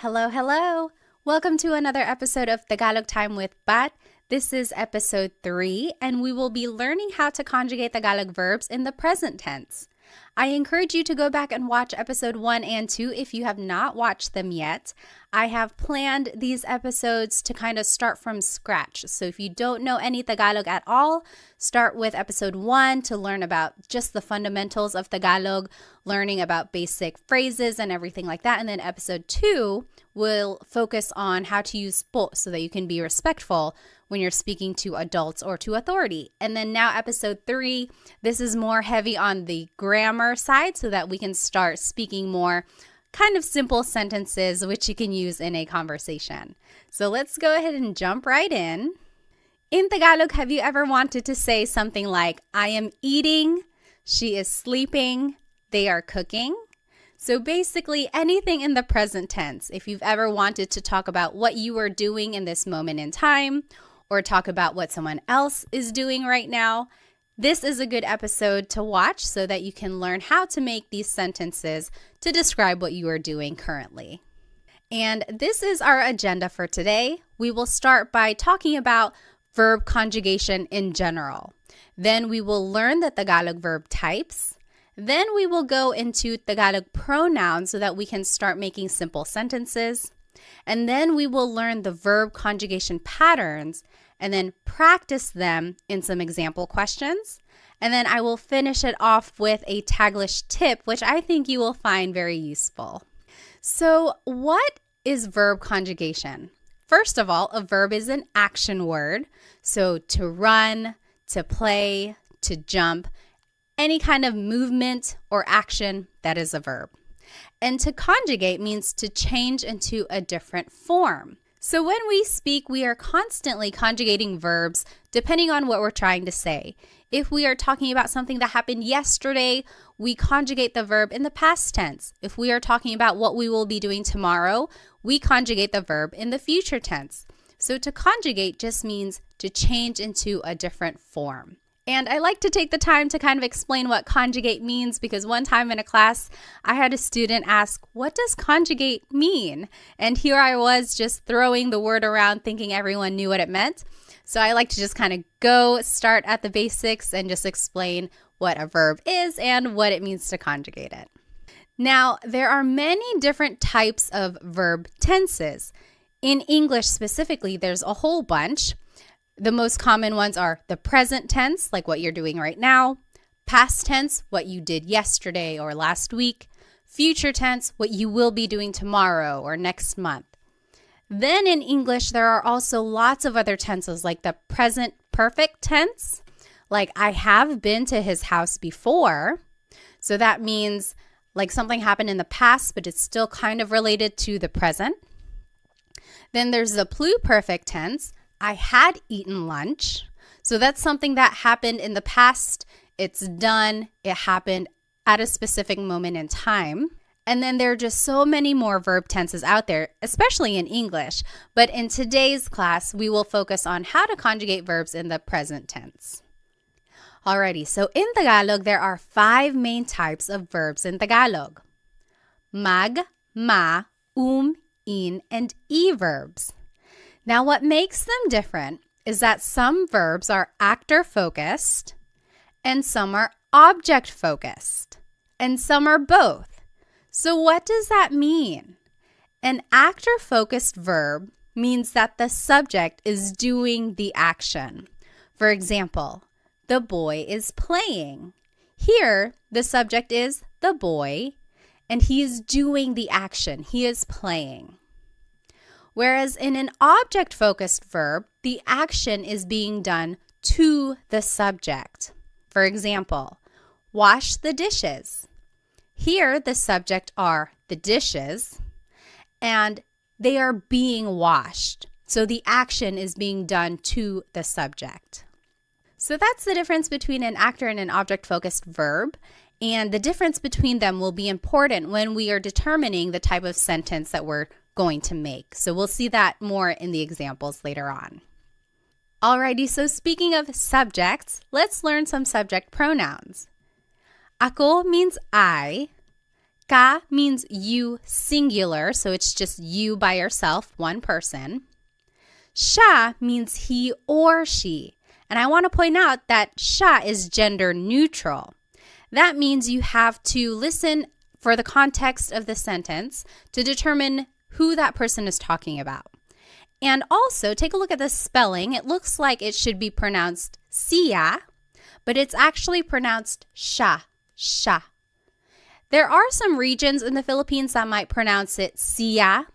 Hello, hello. Welcome to another episode of Tagalog Time with Bat. This is episode 3, and we will be learning how to conjugate Tagalog verbs in the present tense. I encourage you to go back and watch episode 1 and 2 if you have not watched them yet. I have planned these episodes to kind of start from scratch. So if you don't know any Tagalog at all, start with episode 1 to learn about just the fundamentals of Tagalog, learning about basic phrases and everything like that. And then episode 2 will focus on how to use po so that you can be respectful when you're speaking to adults or to authority. And then now episode 3, this is more heavy on the grammar side so that we can start speaking more kind of simple sentences which you can use in a conversation. So let's go ahead and jump right in. In Tagalog, have you ever wanted to say something like, I am eating, she is sleeping, they are cooking? So basically anything in the present tense. If you've ever wanted to talk about what you are doing in this moment in time, or talk about what someone else is doing right now, this is a good episode to watch so that you can learn how to make these sentences to describe what you are doing currently. And this is our agenda for today. We will start by talking about verb conjugation in general. Then we will learn the Tagalog verb types. Then we will go into Tagalog pronouns so that we can start making simple sentences. And then we will learn the verb conjugation patterns and then practice them in some example questions. And then I will finish it off with a Taglish tip, which I think you will find very useful. So what is verb conjugation? First of all, a verb is an action word. So to run, to play, to jump, any kind of movement or action, that is a verb. And to conjugate means to change into a different form. So when we speak, we are constantly conjugating verbs depending on what we're trying to say. If we are talking about something that happened yesterday, we conjugate the verb in the past tense. If we are talking about what we will be doing tomorrow, we conjugate the verb in the future tense. So to conjugate just means to change into a different form. And I like to take the time to kind of explain what conjugate means because one time in a class, I had a student ask, what does conjugate mean? And here I was just throwing the word around thinking everyone knew what it meant. So I like to just kind of start at the basics and just explain what a verb is and what it means to conjugate it. Now, there are many different types of verb tenses. In English specifically, there's a whole bunch. The most common ones are the present tense, like what you're doing right now, past tense, what you did yesterday or last week, future tense, what you will be doing tomorrow or next month. Then in English, there are also lots of other tenses like the present perfect tense, like I have been to his house before. So that means like something happened in the past, but it's still kind of related to the present. Then there's the pluperfect tense. I had eaten lunch. So that's something that happened in the past. It's done. It happened at a specific moment in time. And then there are just so many more verb tenses out there, especially in English. But in today's class, we will focus on how to conjugate verbs in the present tense. Alrighty, so in Tagalog, there are 5 main types of verbs in Tagalog. Mag, ma, in, and E-verbs. Now, what makes them different is that some verbs are actor-focused and some are object-focused and some are both. So what does that mean? An actor-focused verb means that the subject is doing the action. For example, the boy is playing. Here, the subject is the boy and he is doing the action. He is playing. Whereas in an object-focused verb, the action is being done to the subject. For example, wash the dishes. Here, the subject are the dishes, and they are being washed. So the action is being done to the subject. So that's the difference between an actor and an object-focused verb. And the difference between them will be important when we are determining the type of sentence that we're going to make. So we'll see that more in the examples later on. Alrighty, so speaking of subjects, let's learn some subject pronouns. Ako means I, Ka means you singular, so it's just you by yourself, one person. Siya means he or she. And I want to point out that siya is gender neutral. That means you have to listen for the context of the sentence to determine who that person is talking about. And also, take a look at the spelling. It looks like it should be pronounced siya, but it's actually pronounced siya, siya. There are some regions in the Philippines that might pronounce it siya,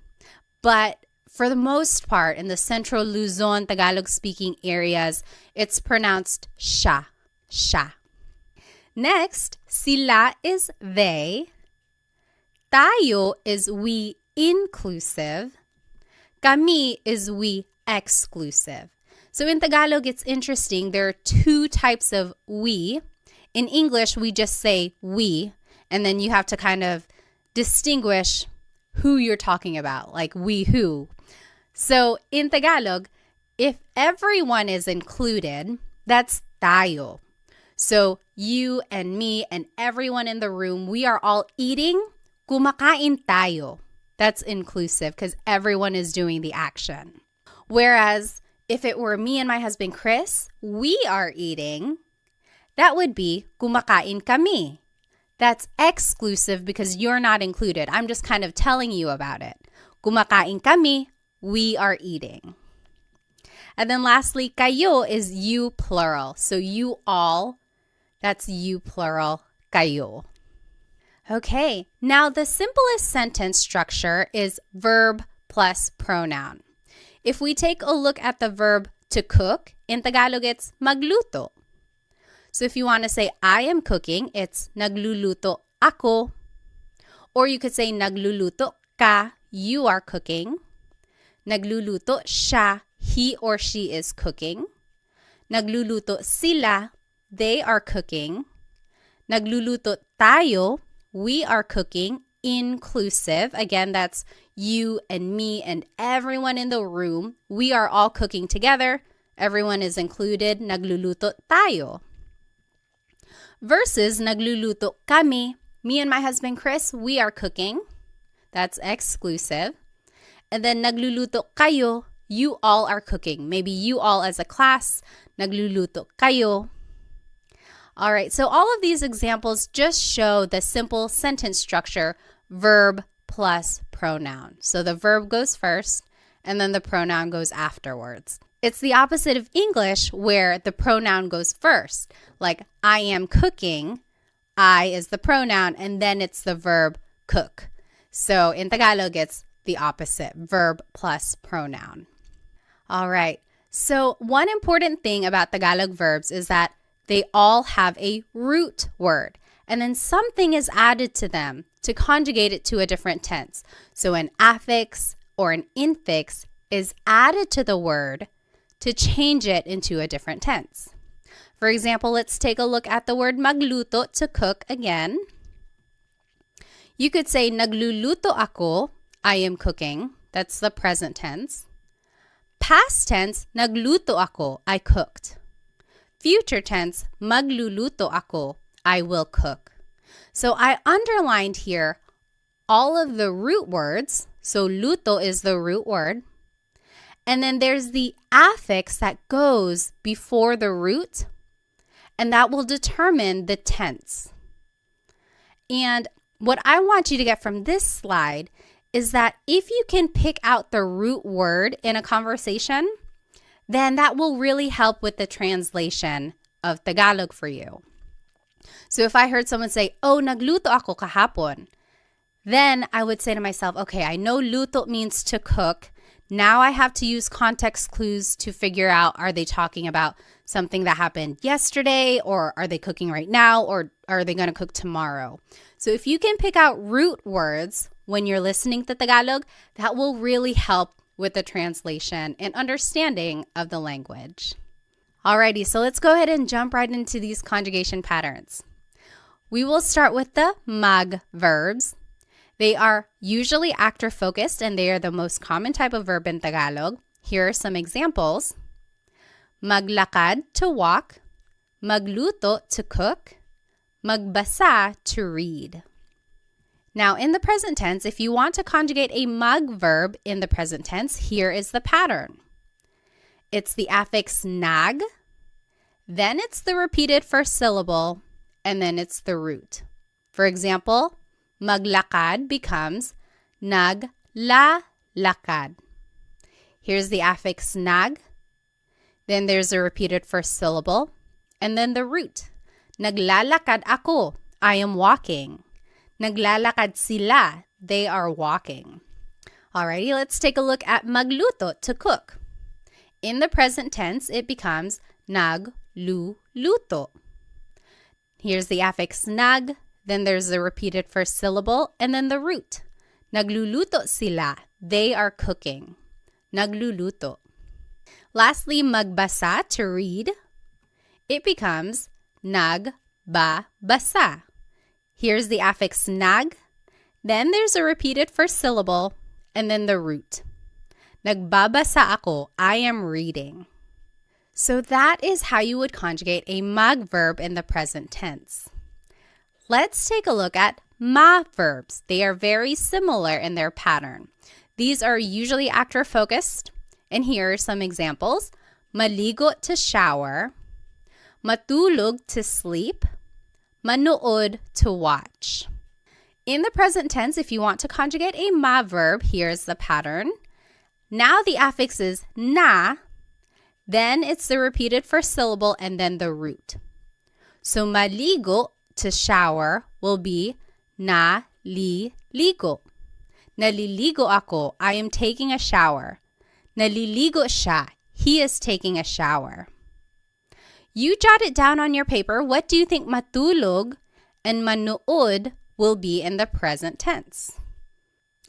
but for the most part, in the Central Luzon, Tagalog-speaking areas, it's pronounced siya, siya. Next, sila is they. Tayo is we inclusive. Kami is we exclusive. So in Tagalog, it's interesting. There are two types of we. In English, we just say we, and then you have to kind of distinguish who you're talking about, like we who. So in Tagalog, if everyone is included, that's tayo. So you and me and everyone in the room, we are all eating, kumakain tayo. That's inclusive because everyone is doing the action. Whereas if it were me and my husband Chris, we are eating, that would be kumakain kami. That's exclusive because you're not included. I'm just kind of telling you about it. Kumakain kami, we are eating. And then lastly, kayo is you plural. So you all, that's you plural, kayo. Okay, now the simplest sentence structure is verb plus pronoun. If we take a look at the verb to cook, in Tagalog it's magluto. So if you want to say I am cooking, it's nagluluto ako. Or you could say nagluluto ka, you are cooking. Nagluluto siya, he or she is cooking. Nagluluto sila, they are cooking. Nagluluto tayo, we are cooking, inclusive. Again, that's you and me and everyone in the room. We are all cooking together. Everyone is included. Nagluluto tayo. Versus nagluluto kami. Me and my husband Chris, we are cooking. That's exclusive. And then nagluluto kayo, you all are cooking. Maybe you all as a class, nagluluto kayo. All right, so all of these examples just show the simple sentence structure, verb plus pronoun. So the verb goes first, and then the pronoun goes afterwards. It's the opposite of English where the pronoun goes first. Like, I am cooking, I is the pronoun, and then it's the verb cook. So in Tagalog, it's the opposite, verb plus pronoun. All right, so one important thing about Tagalog verbs is that they all have a root word, and then something is added to them to conjugate it to a different tense. So an affix or an infix is added to the word to change it into a different tense. For example, let's take a look at the word magluto, to cook again. You could say nagluluto ako, I am cooking. That's the present tense. Past tense, nagluto ako, I cooked. Future tense, magluluto ako, I will cook. So I underlined here all of the root words. So luto is the root word. And then there's the affix that goes before the root, and that will determine the tense. And what I want you to get from this slide is that if you can pick out the root word in a conversation, then that will really help with the translation of Tagalog for you. So if I heard someone say, oh, nagluto ako kahapon, then I would say to myself, okay, I know luto means to cook. Now I have to use context clues to figure out, are they talking about something that happened yesterday, or are they cooking right now, or are they going to cook tomorrow? So if you can pick out root words when you're listening to Tagalog, that will really help with the translation and understanding of the language. Alrighty, so let's go ahead and jump right into these conjugation patterns. We will start with the mag-verbs. They are usually actor-focused, and they are the most common type of verb in Tagalog. Here are some examples. Maglakad, to walk. Magluto, to cook. Magbasa, to read. Now, in the present tense, if you want to conjugate a mag-verb in the present tense, here is the pattern. It's the affix nag, then it's the repeated first syllable, and then it's the root. For example, maglakad becomes naglalakad. Here's the affix nag, then there's a repeated first syllable, and then the root. Naglalakad ako, I am walking. Naglalakad sila, they are walking. Alrighty, let's take a look at magluto, to cook. In the present tense, it becomes nagluluto. Here's the affix nag, then there's the repeated first syllable, and then the root. Nagluluto sila, they are cooking. Nagluluto. Lastly, magbasa, to read. It becomes nagbabasa. Here's the affix nag, then there's a repeated first syllable, and then the root. Nagbabasa ako, I am reading. So that is how you would conjugate a mag-verb in the present tense. Let's take a look at ma-verbs. They are very similar in their pattern. These are usually actor-focused, and here are some examples. Maligo, to shower. Matulog, to sleep. Manood, to watch. In the present tense, if you want to conjugate a ma-verb, here's the pattern. Now the affix is na, then it's the repeated first syllable and then the root. So maligo, to shower, will be naliligo. Naliligo ako, I am taking a shower. Naliligo siya, he is taking a shower. You jot it down on your paper. What do you think matulog and manood will be in the present tense?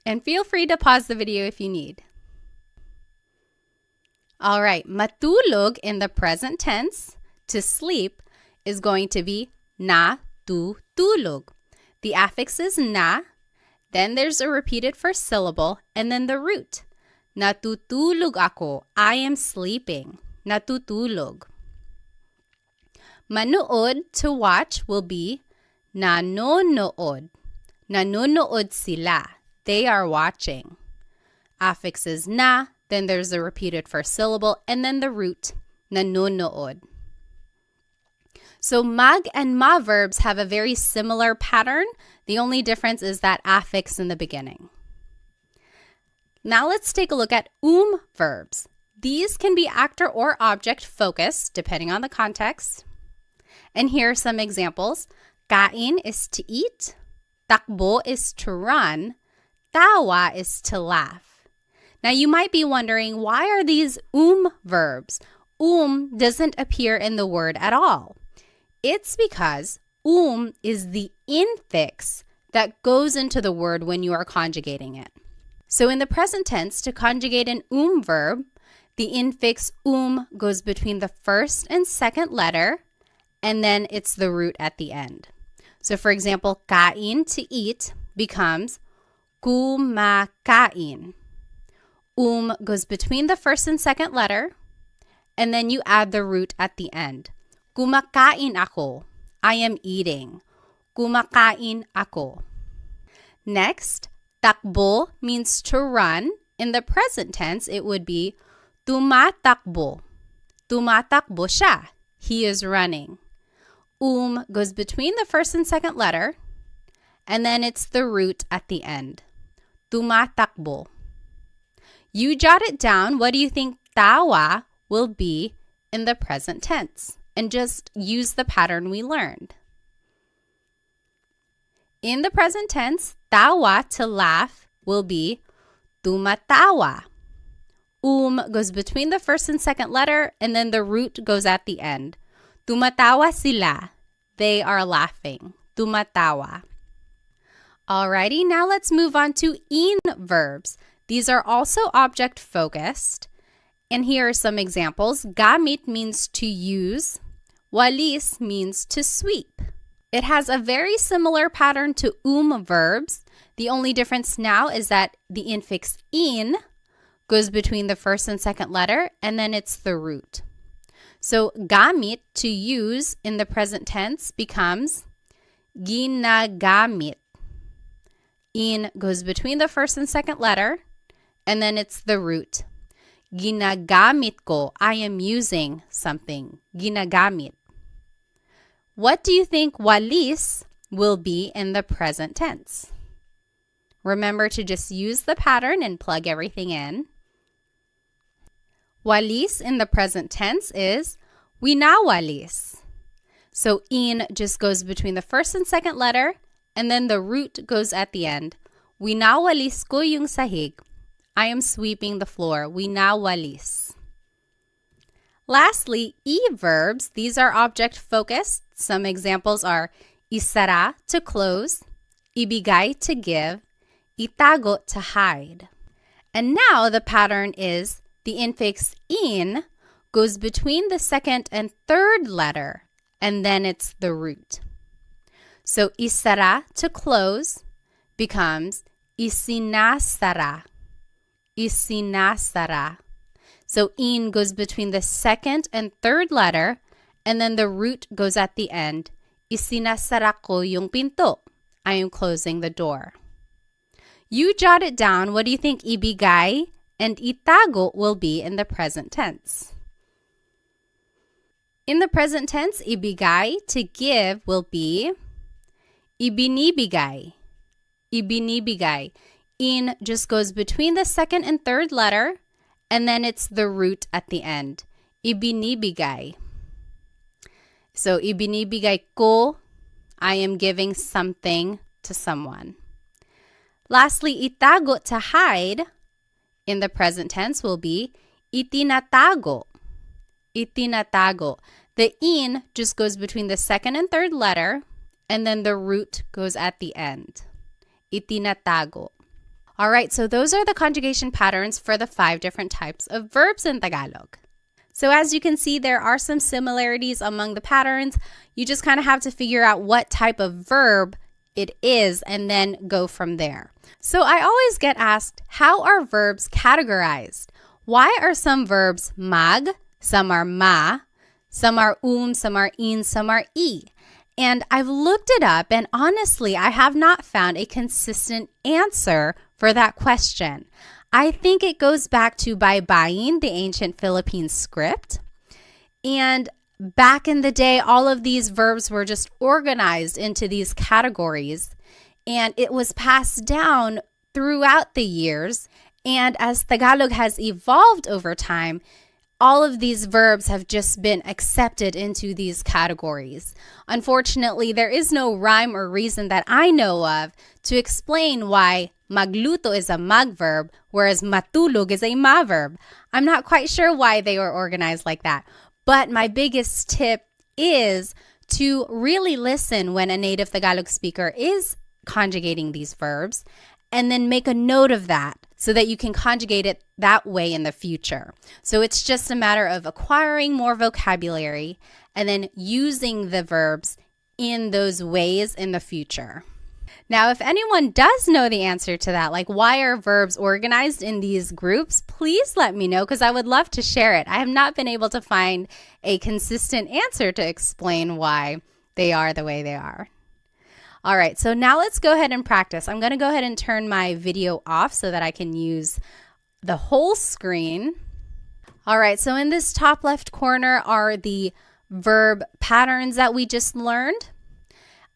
And feel free to pause the video if you need. All right, matulog in the present tense, to sleep, is going to be natutulog. The affix is na, then there's a repeated first syllable, and then the root. Natutulog ako, I am sleeping. Natutulog. Manood, to watch, will be nanonood. Nanonood sila. They are watching. Affix is na, then there's the repeated first syllable, and then the root, nanonood. So mag and ma verbs have a very similar pattern. The only difference is that affix in the beginning. Now let's take a look at verbs. These can be actor or object focused, depending on the context. And here are some examples. Kain is to eat. Takbo is to run. Tawa is to laugh. Now you might be wondering, why are these verbs? Doesn't appear in the word at all. It's because is the infix that goes into the word when you are conjugating it. So in the present tense, to conjugate an verb, the infix goes between the first and second letter, and then it's the root at the end. So for example, kain, to eat, becomes kumakain. Goes between the first and second letter, and then you add the root at the end. Kumakain ako. I am eating. Kumakain ako. Next, takbo means to run. In the present tense, it would be tumatakbo. Tumatakbo siya. He is running. Goes between the first and second letter, and then it's the root at the end. Tumatakbo. You jot it down. What do you think tawa will be in the present tense? And just use the pattern we learned. In the present tense, tawa, to laugh, will be tumatawa. Goes between the first and second letter, and then the root goes at the end. Tumatawa sila. They are laughing. Tumatawa. Alrighty, now let's move on to in-verbs. These are also object-focused. And here are some examples. Gamit means to use. Walis means to sweep. It has a very similar pattern to verbs. The only difference now is that the infix in goes between the first and second letter, and then it's the root. So gamit, to use, in the present tense becomes ginagamit. In goes between the first and second letter, and then it's the root. Ginagamit ko. I am using something. Ginagamit. What do you think walis will be in the present tense? Remember to just use the pattern and plug everything in. Walis in the present tense is winawalis. So in just goes between the first and second letter, and then the root goes at the end. Winawalis ko yung sahig. I am sweeping the floor. Winawalis. Lastly, E-verbs. These are object focused. Some examples are isara, to close, ibigay, to give, itago, to hide. And now the pattern is the infix in goes between the second and third letter, and then it's the root. So isara, to close, becomes isinasara. Isinasara. So in goes between the second and third letter, and then the root goes at the end. Isinasara ko yung pinto. I am closing the door. You jot it down. What do you think ibigay and itago will be in the present tense? In the present tense, ibigay, to give, will be ibinibigay. Ibinibigay. In just goes between the second and third letter, and then it's the root at the end. Ibinibigay. So, ibinibigay ko, I am giving something to someone. Lastly, itago, to hide, in the present tense will be itinatago. Itinatago. The in just goes between the second and third letter, and then the root goes at the end. Itinatago. All right, so those are the conjugation patterns for the 5 different types of verbs in Tagalog. So as you can see, there are some similarities among the patterns. You just kind of have to figure out what type of verb it is and then go from there. So I always get asked, how are verbs categorized? Why are some verbs mag, some are ma, some are some are in, some are e? And I've looked it up, and honestly, I have not found a consistent answer for that question. I think it goes back to baybayin, the ancient Philippine script. And back in the day, all of these verbs were just organized into these categories, and it was passed down throughout the years. And as Tagalog has evolved over time, all of these verbs have just been accepted into these categories. Unfortunately, there is no rhyme or reason that I know of to explain why magluto is a mag-verb, whereas matulog is a ma-verb. I'm not quite sure why they were organized like that. But my biggest tip is to really listen when a native Tagalog speaker is conjugating these verbs, and then make a note of that so that you can conjugate it that way in the future. So it's just a matter of acquiring more vocabulary and then using the verbs in those ways in the future. Now, if anyone does know the answer to that, like why are verbs organized in these groups, please let me know because I would love to share it. I have not been able to find a consistent answer to explain why they are the way they are. All right, so now let's go ahead and practice. I'm going to go ahead and turn my video off so that I can use the whole screen. All right, so in this top left corner are the verb patterns that we just learned.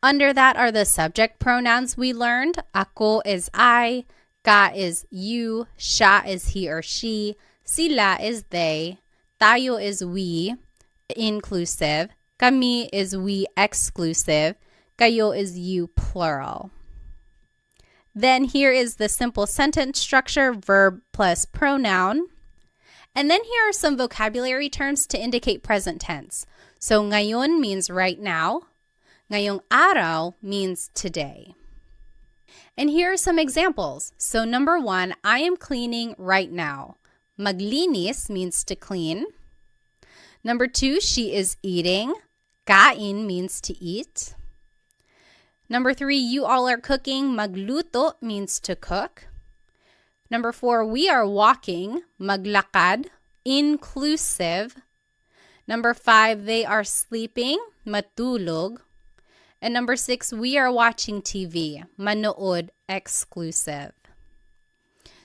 Under that are the subject pronouns we learned. Ako is I, ka is you, siya is he or she, sila is they, tayo is we, inclusive, kami is we, exclusive, kayo is you, plural. Then here is the simple sentence structure, verb plus pronoun. And then here are some vocabulary terms to indicate present tense. So ngayon means right now. Ngayong araw means today. And here are some examples. So number 1, I am cleaning right now. Maglinis means to clean. Number 2, she is eating. Kain means to eat. Number 3, you all are cooking. Magluto means to cook. Number 4, we are walking. Maglakad, inclusive. Number 5, they are sleeping. Matulog. And number 6, we are watching TV. Manood, exclusive.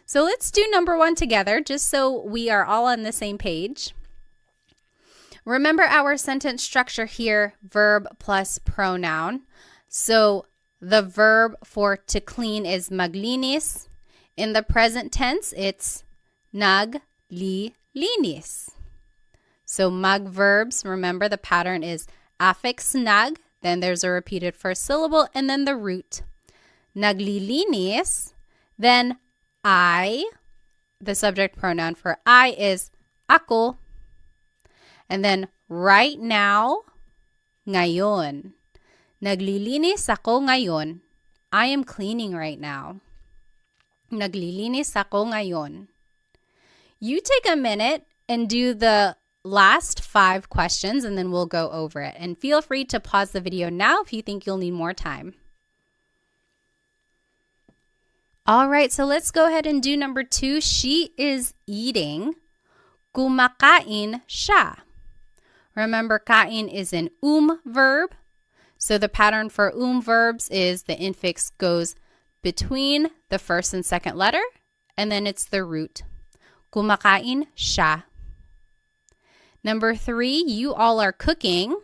So let's do number 1 together just so we are all on the same page. Remember our sentence structure here, verb plus pronoun. So the verb for to clean is maglinis. In the present tense, it's naglilinis. So mag-verbs, remember the pattern is affix nag, then there's a repeated first syllable, and then the root. Naglilinis, then I, the subject pronoun for I is ako. And then right now, ngayon. Naglilinis ako ngayon. I am cleaning right now. Naglilinis ako ngayon. You take a minute and do the last 5 questions and then we'll go over it. And feel free to pause the video now if you think you'll need more time. All right, so let's go ahead and do number 2. She is eating. Kumakain siya. Remember, kain is an verb. So the pattern for verbs is the infix goes between the first and second letter, and then it's the root. Kumakain siya. Number 3, you all are cooking.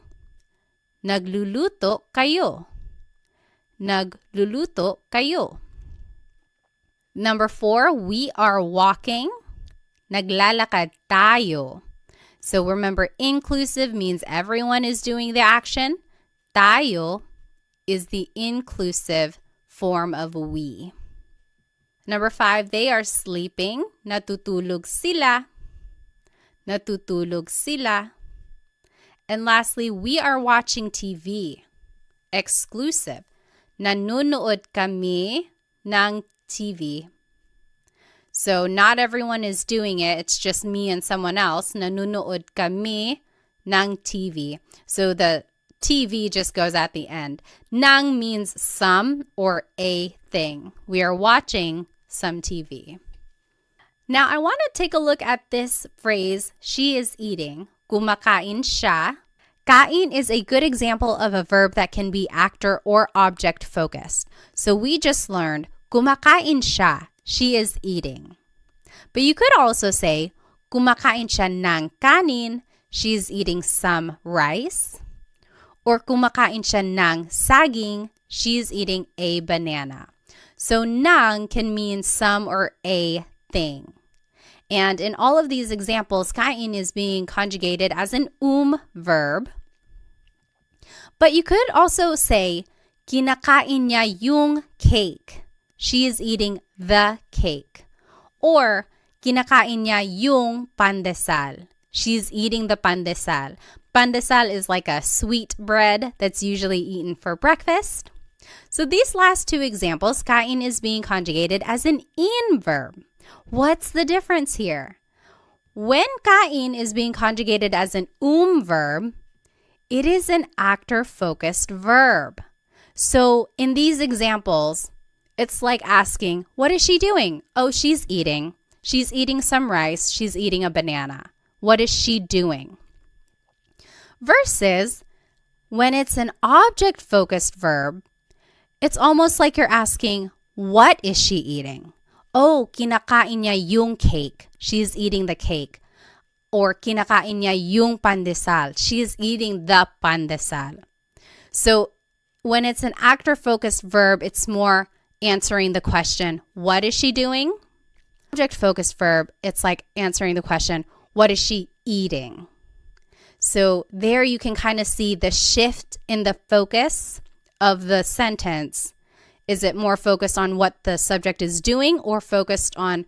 Nagluluto kayo. Nagluluto kayo. Number 4, we are walking. Naglalakad tayo. So remember, inclusive means everyone is doing the action. Tayo is the inclusive form of we. Number 5, they are sleeping. Natutulog sila. Natutulog sila. And lastly, we are watching TV. Exclusive. Nanonood kami ng TV. So not everyone is doing it. It's just me and someone else. Nanonood kami ng TV. So the TV just goes at the end. Nang means some or a thing. We are watching some TV. Now I want to take a look at this phrase, she is eating. Kumakain siya. Kain is a good example of a verb that can be actor or object focused. So we just learned kumakain siya. She is eating. But you could also say kumakain siya ng kanin. She's eating some rice. Or kumakain siya ng saging. She's eating a banana. So ng can mean some or a thing. And in all of these examples, kain is being conjugated as an verb. But you could also say kinakain niya yung cake. She is eating the cake. Or kinakain niya yung pandesal. She's eating the pandesal. Pandesal is like a sweet bread that's usually eaten for breakfast. So these last 2 examples, kain is being conjugated as an in-verb. What's the difference here? When kain is being conjugated as an verb, it is an actor-focused verb. So in these examples, it's like asking, what is she doing? Oh, she's eating. She's eating some rice. She's eating a banana. What is she doing? Versus when it's an object-focused verb, it's almost like you're asking, what is she eating? Oh, kinakain niya yung cake. She's eating the cake. Or kinakain niya yung pandesal. She's eating the pandesal. So when it's an actor-focused verb, it's more answering the question, what is she doing? Object-focused verb, it's like answering the question, what is she eating? So there you can kind of see the shift in the focus of the sentence. Is it more focused on what the subject is doing or focused on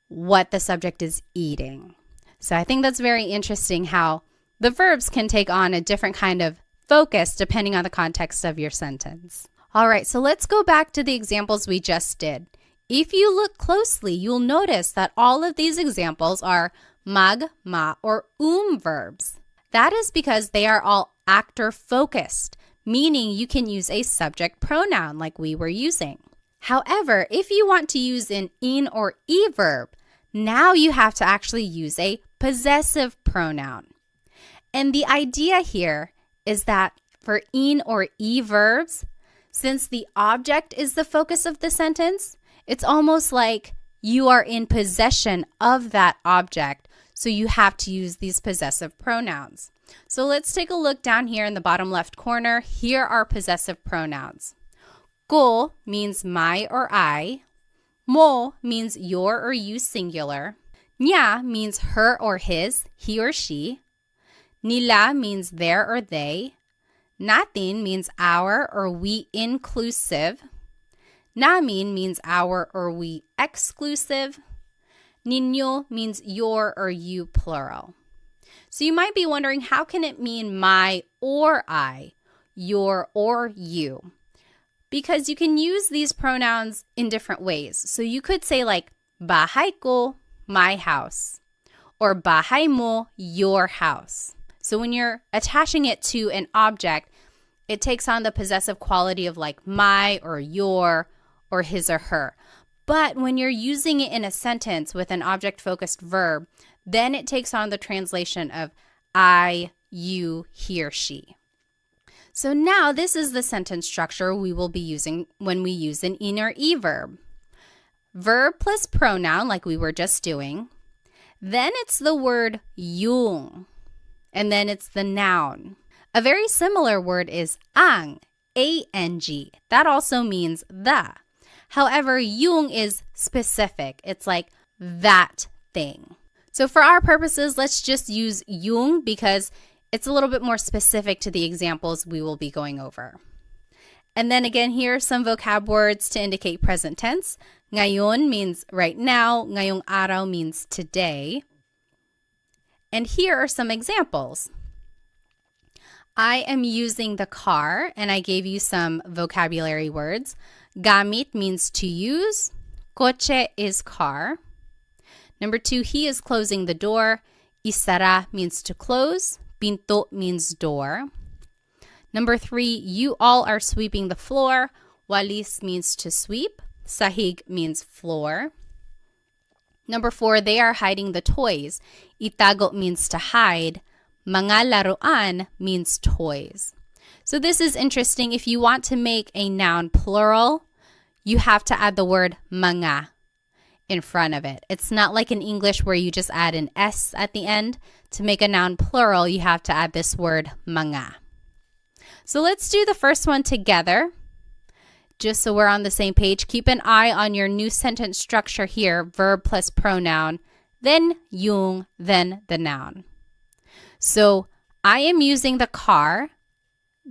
what the subject is eating? So I think that's very interesting how the verbs can take on a different kind of focus depending on the context of your sentence. All right, so let's go back to the examples we just did. If you look closely, you'll notice that all of these examples are mag, ma, or verbs. That is because they are all actor-focused, meaning you can use a subject pronoun like we were using. However, if you want to use an in or e-verb, now you have to actually use a possessive pronoun. And the idea here is that for in or e-verbs, Since the object is the focus of the sentence, it's almost like you are in possession of that object, so you have to use these possessive pronouns. So let's take a look down here in the bottom left corner. Here are possessive pronouns. Ko means my or I. Mo means your or you singular. Niya means her or his, he or she. Nila means their or they. Natin means our or we inclusive. Namin means our or we exclusive. Ninyo means your or you plural. So you might be wondering, how can it mean my or I, your or you? Because you can use these pronouns in different ways. So you could say like, bahay ko, my house, or bahay mo, your house. So when you're attaching it to an object, it takes on the possessive quality of like my or your or his or her. But when you're using it in a sentence with an object-focused verb, then it takes on the translation of I, you, he or she. So now this is the sentence structure we will be using when we use an in or e-verb. Verb plus pronoun, like we were just doing. Then it's the word yung, and then it's the noun. A very similar word is ang, A-N-G. That also means the. However, yung is specific. It's like that thing. So for our purposes, let's just use yung because it's a little bit more specific to the examples we will be going over. And then again, here are some vocab words to indicate present tense. Ngayon means right now. Ngayong araw means today. And here are some examples. I am using the car, and I gave you some vocabulary words. Gamit means to use. Coche is car. Number 2, he is closing the door. Isara means to close. Pinto means door. Number 3, you all are sweeping the floor. Walis means to sweep. Sahig means floor. Number 4, they are hiding the toys. Itago means to hide. Mga laruan means toys. So this is interesting. If you want to make a noun plural, you have to add the word mga in front of it. It's not like in English where you just add an S at the end. To make a noun plural, you have to add this word mga. So let's do the first one together. Just so we're on the same page, keep an eye on your new sentence structure here, verb plus pronoun, then yung, then the noun. So I am using the car.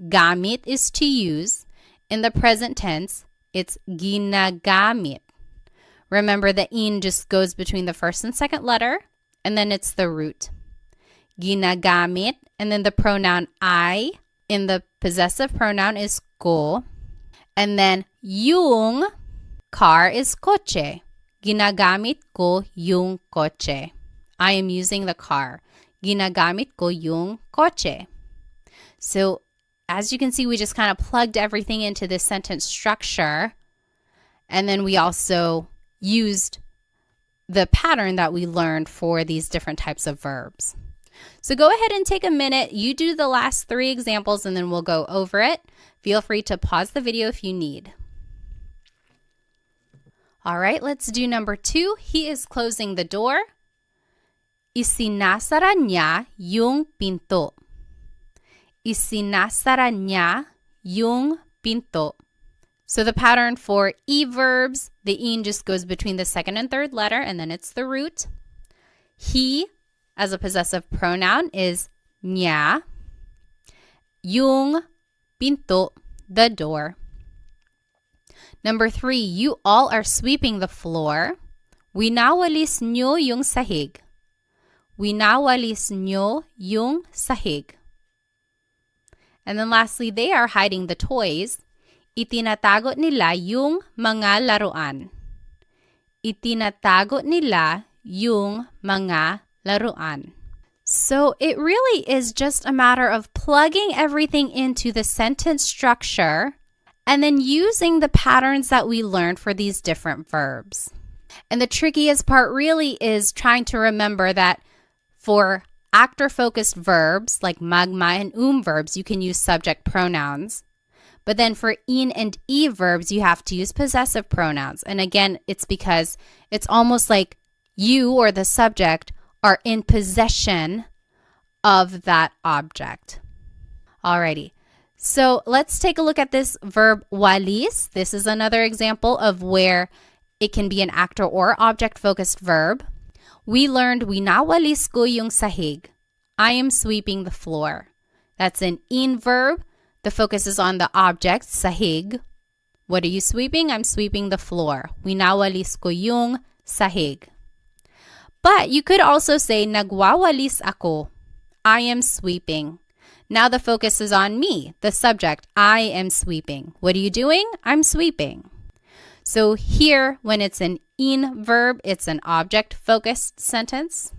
Gamit is to use. In the present tense, it's ginagamit. Remember, the in just goes between the first and second letter, and then it's the root. Ginagamit, and then the pronoun I in the possessive pronoun is ko. And then yung car is coche. Ginagamit ko yung coche. I am using the car. Ginagamit ko yung coche. So as you can see, we just kind of plugged everything into this sentence structure. And then we also used the pattern that we learned for these different types of verbs. So go ahead and take a minute. You do the last 3 examples and then we'll go over it. Feel free to pause the video if you need. All right, let's do number 2. He is closing the door. Isinasara niya yung pinto. Isinasara niya yung pinto. So the pattern for E-verbs, the in just goes between the second and third letter, and then it's the root. He, as a possessive pronoun, is niya. Yung pinto, the door. Number 3, you all are sweeping the floor. Winawalis nyo yung sahig. Winawalis nyo yung sahig. And then lastly, they are hiding the toys. Itinatago nila yung mga laruan. Itinatago nila yung mga laruan. So it really is just a matter of plugging everything into the sentence structure and then using the patterns that we learned for these different verbs. And the trickiest part really is trying to remember that for actor-focused verbs like magma and verbs, you can use subject pronouns. But then for in and e verbs, you have to use possessive pronouns. And again, it's because it's almost like you or the subject are in possession of that object. Alrighty. So let's take a look at this verb walis. This is another example of where it can be an actor or object-focused verb. We learned, winawalis ko yung sahig. I am sweeping the floor. That's an in-verb. The focus is on the object, sahig. What are you sweeping? I'm sweeping the floor. Winawalis ko yung sahig. But you could also say, nagwawalis ako. I am sweeping. Now the focus is on me, the subject. I am sweeping. What are you doing? I'm sweeping. So here, when it's an in-verb, it's an object-focused sentence.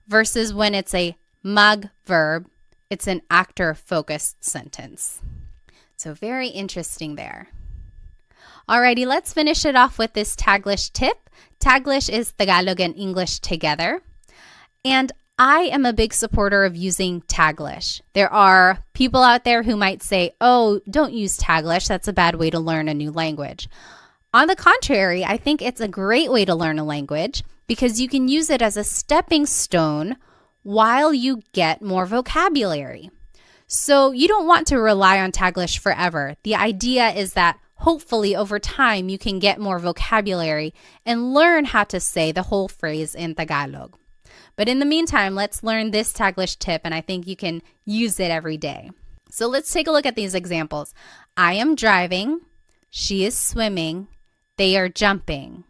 Versus when it's a mag-verb, it's an actor-focused sentence. So very interesting there. Alrighty, let's finish it off with this Taglish tip. Taglish is Tagalog and English together. And I am a big supporter of using Taglish. There are people out there who might say, oh, don't use Taglish. That's a bad way to learn a new language. On the contrary, I think it's a great way to learn a language because you can use it as a stepping stone while you get more vocabulary. So you don't want to rely on Taglish forever. The idea is that hopefully over time you can get more vocabulary and learn how to say the whole phrase in Tagalog. But in the meantime, let's learn this Taglish tip, and I think you can use it every day. So let's take a look at these examples. I am driving. She is swimming. They are jumping.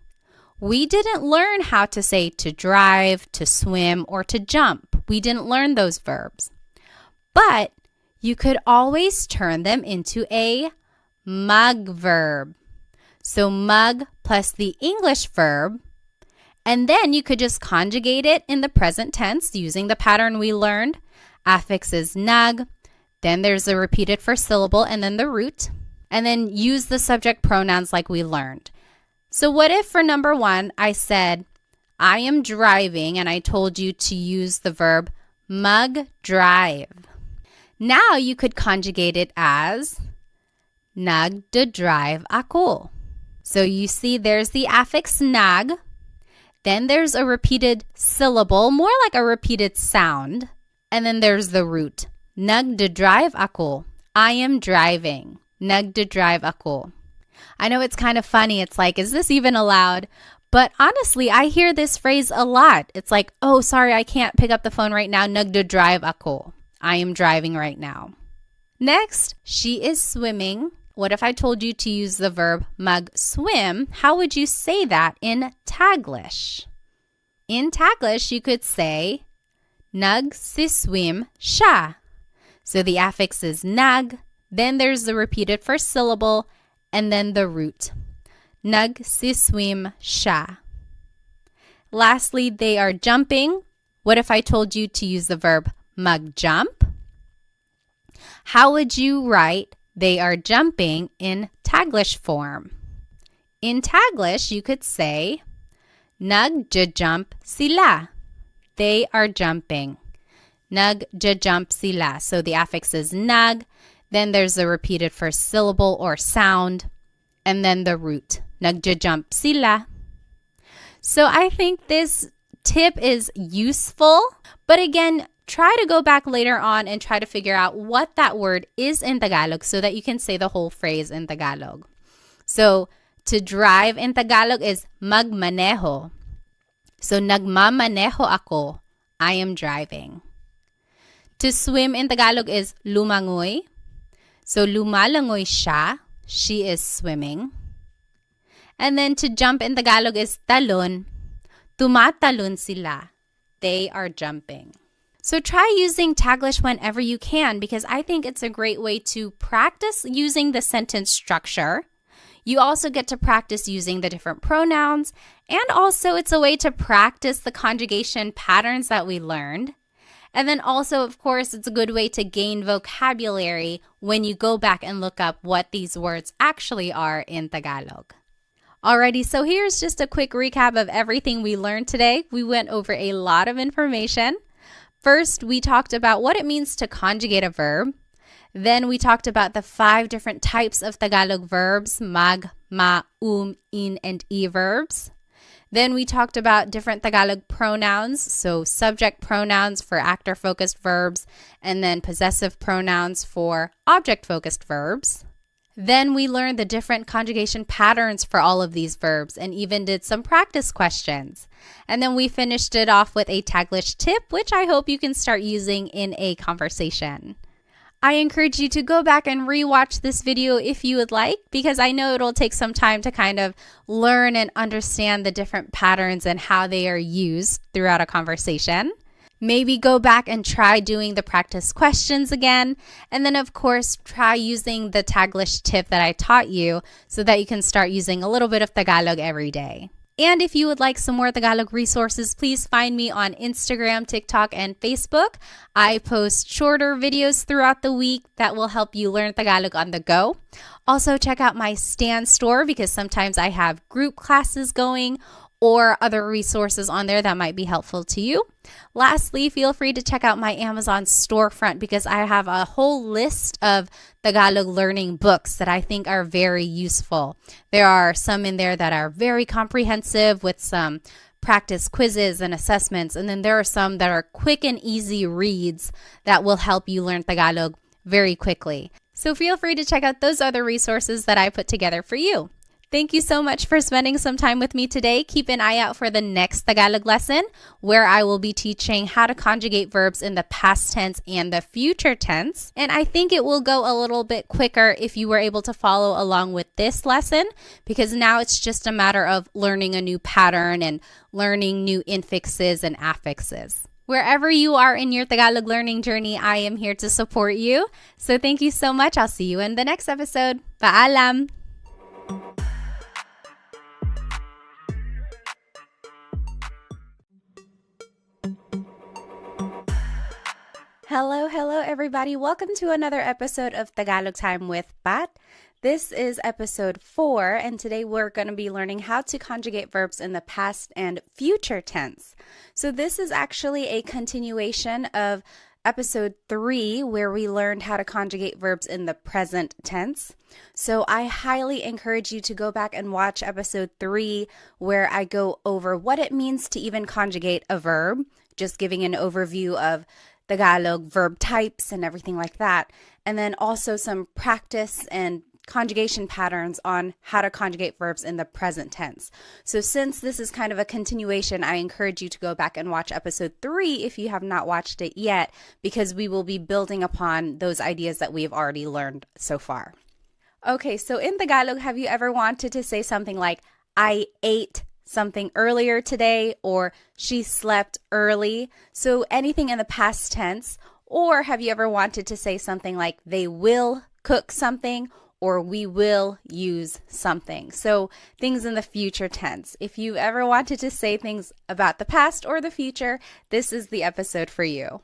We didn't learn how to say to drive, to swim, or to jump. We didn't learn those verbs. But you could always turn them into a mag-verb. So mag plus the English verb. And then you could just conjugate it in the present tense using the pattern we learned. Affix is nag, then there's a repeated first syllable and then the root, and then use the subject pronouns like we learned. So what if for number 1, I said, I am driving, and I told you to use the verb mag-drive. Now you could conjugate it as nag-drive ako. So you see there's the affix nag. Then there's a repeated syllable, more like a repeated sound. And then there's the root. Nag-drive ako. I am driving. Nag-drive ako. I know it's kind of funny. It's like, is this even allowed? But honestly, I hear this phrase a lot. It's like, oh, sorry, I can't pick up the phone right now. Nag-drive ako. I am driving right now. Next, she is swimming. What if I told you to use the verb mag-swim? How would you say that in Taglish? In Taglish, you could say, nag-siswim siya. So the affix is nag, then there's the repeated first syllable, and then the root. Nag-siswim siya. Lastly, they are jumping. What if I told you to use the verb mag-jump? How would you write they are jumping in Taglish form? In Taglish, you could say, nag-jump sila. They are jumping. Nag-jump sila. So the affix is nag, then there's the repeated first syllable or sound, and then the root. Nag-jump sila. So I think this tip is useful, but again, try to go back later on and try to figure out what that word is in Tagalog so that you can say the whole phrase in Tagalog. So, to drive in Tagalog is magmaneho. So, nagmamaneho ako. I am driving. To swim in Tagalog is lumangoy. So, lumalangoy siya. She is swimming. And then to jump in Tagalog is talon. Tumatalon sila. They are jumping. So try using Taglish whenever you can because I think it's a great way to practice using the sentence structure. You also get to practice using the different pronouns, and also it's a way to practice the conjugation patterns that we learned. And then also, of course, it's a good way to gain vocabulary when you go back and look up what these words actually are in Tagalog. Alrighty, so here's just a quick recap of everything we learned today. We went over a lot of information. First, we talked about what it means to conjugate a verb. Then we talked about the 5 different types of Tagalog verbs, mag, ma, in, and E-verbs. Then we talked about different Tagalog pronouns, so subject pronouns for actor-focused verbs, and then possessive pronouns for object-focused verbs. Then we learned the different conjugation patterns for all of these verbs and even did some practice questions. And then we finished it off with a Taglish tip, which I hope you can start using in a conversation. I encourage you to go back and rewatch this video if you would like, because I know it'll take some time to kind of learn and understand the different patterns and how they are used throughout a conversation. Maybe go back and try doing the practice questions again. And then, of course, try using the Taglish tip that I taught you so that you can start using a little bit of Tagalog every day. And if you would like some more Tagalog resources, please find me on Instagram, TikTok, and Facebook. I post shorter videos throughout the week that will help you learn Tagalog on the go. Also, check out my Stan store because sometimes I have group classes going or other resources on there that might be helpful to you. Lastly, feel free to check out my Amazon storefront because I have a whole list of Tagalog learning books that I think are very useful. There are some in there that are very comprehensive with some practice quizzes and assessments, and then there are some that are quick and easy reads that will help you learn Tagalog very quickly. So feel free to check out those other resources that I put together for you. Thank you so much for spending some time with me today. Keep an eye out for the next Tagalog lesson where I will be teaching how to conjugate verbs in the past tense and the future tense. And I think it will go a little bit quicker if you were able to follow along with this lesson because now it's just a matter of learning a new pattern and learning new infixes and affixes. Wherever you are in your Tagalog learning journey, I am here to support you. So thank you so much. I'll see you in the next episode. Paalam! Hello, everybody. Welcome to another episode of Tagalog Time with Pat. This is episode 4, and today we're going to be learning how to conjugate verbs in the past and future tense. So this is actually a continuation of episode 3, where we learned how to conjugate verbs in the present tense. So I highly encourage you to go back and watch episode 3, where I go over what it means to even conjugate a verb, just giving an overview of Tagalog verb types and everything like that. And then also some practice and conjugation patterns on how to conjugate verbs in the present tense. So since this is kind of a continuation, I encourage you to go back and watch episode 3 if you have not watched it yet, because we will be building upon those ideas that we have already learned so far. Okay, so in Tagalog, have you ever wanted to say something like, I ate something earlier today, or she slept early? So anything in the past tense. Or have you ever wanted to say something like they will cook something, or we will use something? So things in the future tense. If you ever wanted to say things about the past or the future, this is the episode for you.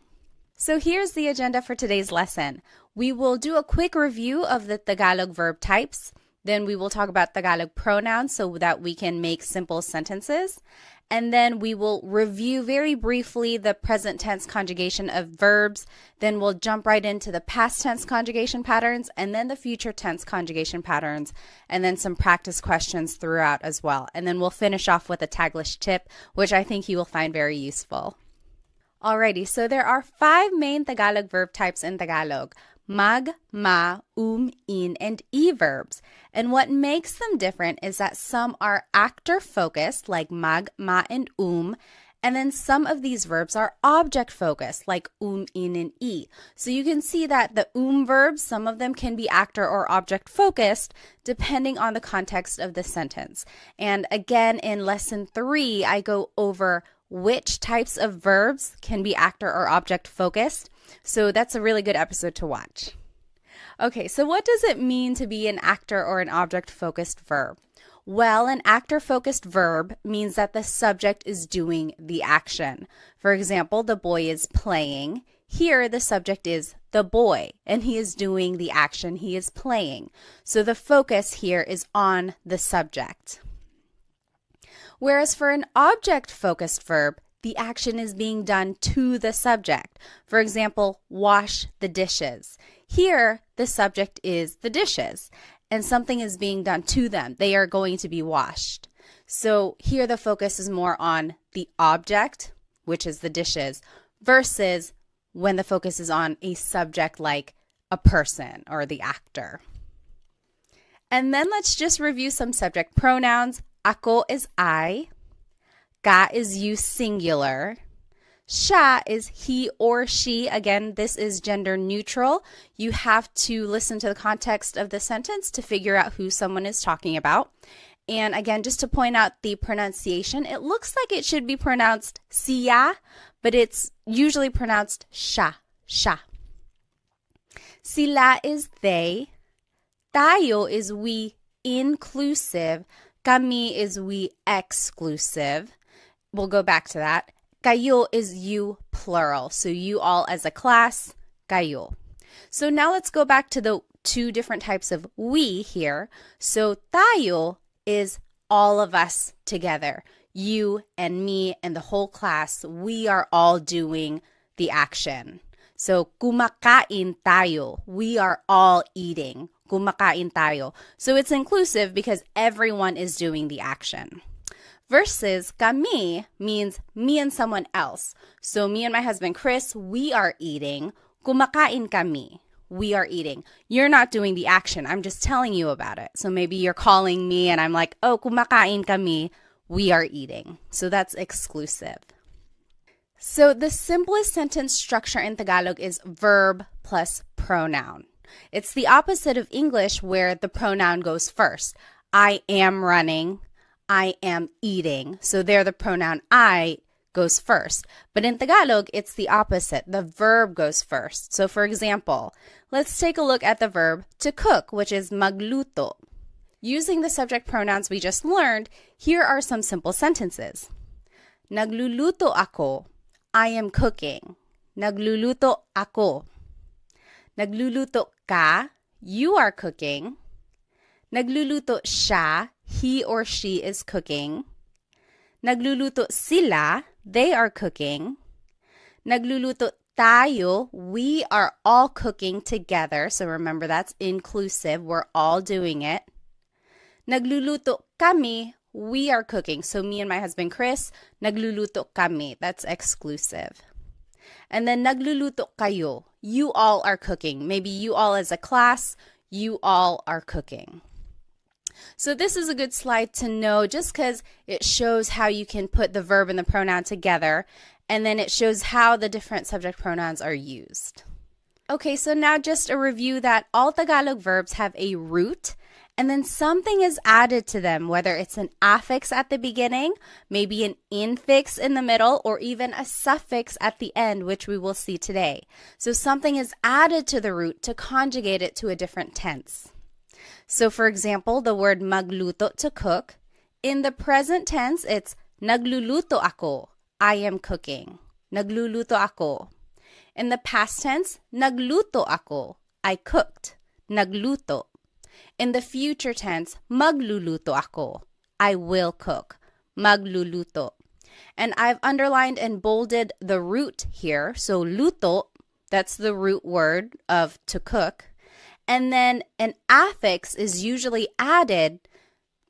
So here's the agenda for today's lesson. We will do a quick review of the Tagalog verb types. Then we will talk about Tagalog pronouns so that we can make simple sentences. And then we will review very briefly the present tense conjugation of verbs. Then we'll jump right into the past tense conjugation patterns and then the future tense conjugation patterns, and then some practice questions throughout as well. And then we'll finish off with a Taglish tip, which I think you will find very useful. Alrighty, so there are 5 main Tagalog verb types in Tagalog: mag, ma, in, and E-verbs. And what makes them different is that some are actor-focused, like mag, ma, and and then some of these verbs are object-focused, like in, and E. So you can see that the verbs, some of them can be actor or object-focused, depending on the context of the sentence. And again, in lesson 3, I go over which types of verbs can be actor or object focused. So that's a really good episode to watch. Okay, so what does it mean to be an actor or an object focused verb? Well, an actor focused verb means that the subject is doing the action. For example, the boy is playing. Here, the subject is the boy, and he is doing the action, he is playing. So the focus here is on the subject. Whereas for an object-focused verb, the action is being done to the subject. For example, wash the dishes. Here, the subject is the dishes, and something is being done to them. They are going to be washed. So here the focus is more on the object, which is the dishes, versus when the focus is on a subject like a person or the actor. And then let's just review some subject pronouns. Ako is I. Ka is you singular. Siya is he or she. Again, this is gender neutral. You have to listen to the context of the sentence to figure out who someone is talking about. And again, just to point out the pronunciation, it looks like it should be pronounced siya, but it's usually pronounced siya, siya. Sila is they. Tayo is we inclusive. Kami is we exclusive. We'll go back to that. Kayo is you plural. So you all as a class, kayo. So now let's go back to the two different types of we here. So tayo is all of us together. You and me and the whole class, we are all doing the action. So kumakain tayo. We are all eating. Kumakain tayo. So it's inclusive because everyone is doing the action. Versus kami means me and someone else. So me and my husband Chris, we are eating. Kumakain kami. We are eating. You're not doing the action. I'm just telling you about it. So maybe you're calling me and I'm like, oh, kumakain kami. We are eating. So that's exclusive. So the simplest sentence structure in Tagalog is verb plus pronoun. It's the opposite of English where the pronoun goes first. I am running. I am eating. So there the pronoun I goes first. But in Tagalog, it's the opposite. The verb goes first. So for example, let's take a look at the verb to cook, which is magluto. Using the subject pronouns we just learned, here are some simple sentences. Nagluluto ako. I am cooking. Nagluluto ako. Nagluluto ka. You are cooking. Nagluluto siya. He or she is cooking. Nagluluto sila. They are cooking. Nagluluto tayo. We are all cooking together. So remember, that's inclusive. We're all doing it. Nagluluto kami. We are cooking. So me and my husband Chris, nagluluto kami. That's exclusive. And then nagluluto kayo. You all are cooking. Maybe you all as a class, you all are cooking. So this is a good slide to know just because it shows how you can put the verb and the pronoun together, and then it shows how the different subject pronouns are used. Okay, so now just a review that all Tagalog verbs have a root, and then something is added to them, whether it's an affix at the beginning, maybe an infix in the middle, or even a suffix at the end, which we will see today. So something is added to the root to conjugate it to a different tense. So for example, the word magluto, to cook. In the present tense, it's nagluluto ako. I am cooking. Nagluluto ako. In the past tense, nagluto ako. I cooked. Nagluto. In the future tense, magluluto ako. I will cook. Magluluto. And I've underlined and bolded the root here. So luto, that's the root word of to cook. And then an affix is usually added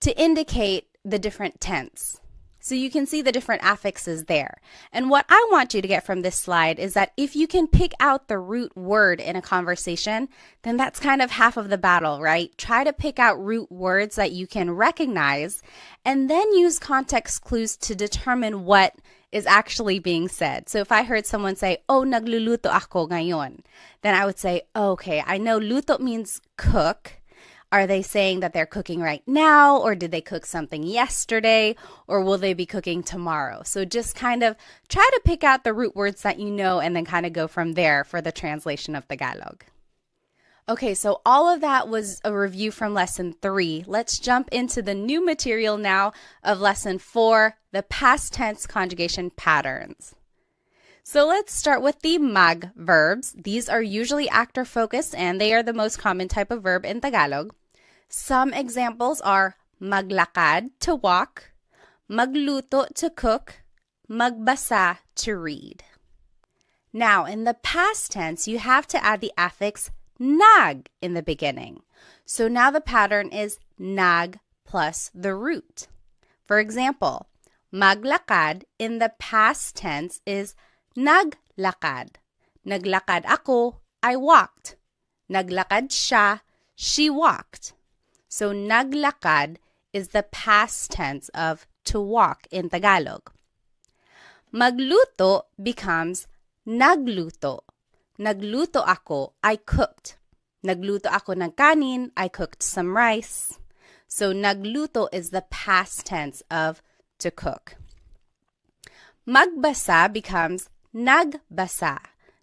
to indicate the different tense. So you can see the different affixes there. And what I want you to get from this slide is that if you can pick out the root word in a conversation, then that's kind of half of the battle, right? Try to pick out root words that you can recognize and then use context clues to determine what is actually being said. So if I heard someone say, oh, nagluluto ako ngayon, then I would say, okay, I know luto means cook. Are they saying that they're cooking right now, or did they cook something yesterday, or will they be cooking tomorrow? So just kind of try to pick out the root words that you know and then kind of go from there for the translation of Tagalog. Okay, so all of that was a review from Lesson 3. Let's jump into the new material now of Lesson 4, the past tense conjugation patterns. So let's start with the mag-verbs. These are usually actor-focused, and they are the most common type of verb in Tagalog. Some examples are maglakad, to walk, magluto, to cook, magbasa, to read. Now, in the past tense, you have to add the affix nag in the beginning. So now the pattern is nag plus the root. For example, maglakad in the past tense is naglakad. Naglakad ako, I walked. Naglakad siya, she walked. So naglakad is the past tense of to walk in Tagalog. Magluto becomes nagluto. Nagluto ako, I cooked. Nagluto ako ng kanin, I cooked some rice. So nagluto is the past tense of to cook. Magbasa becomes nagbasa.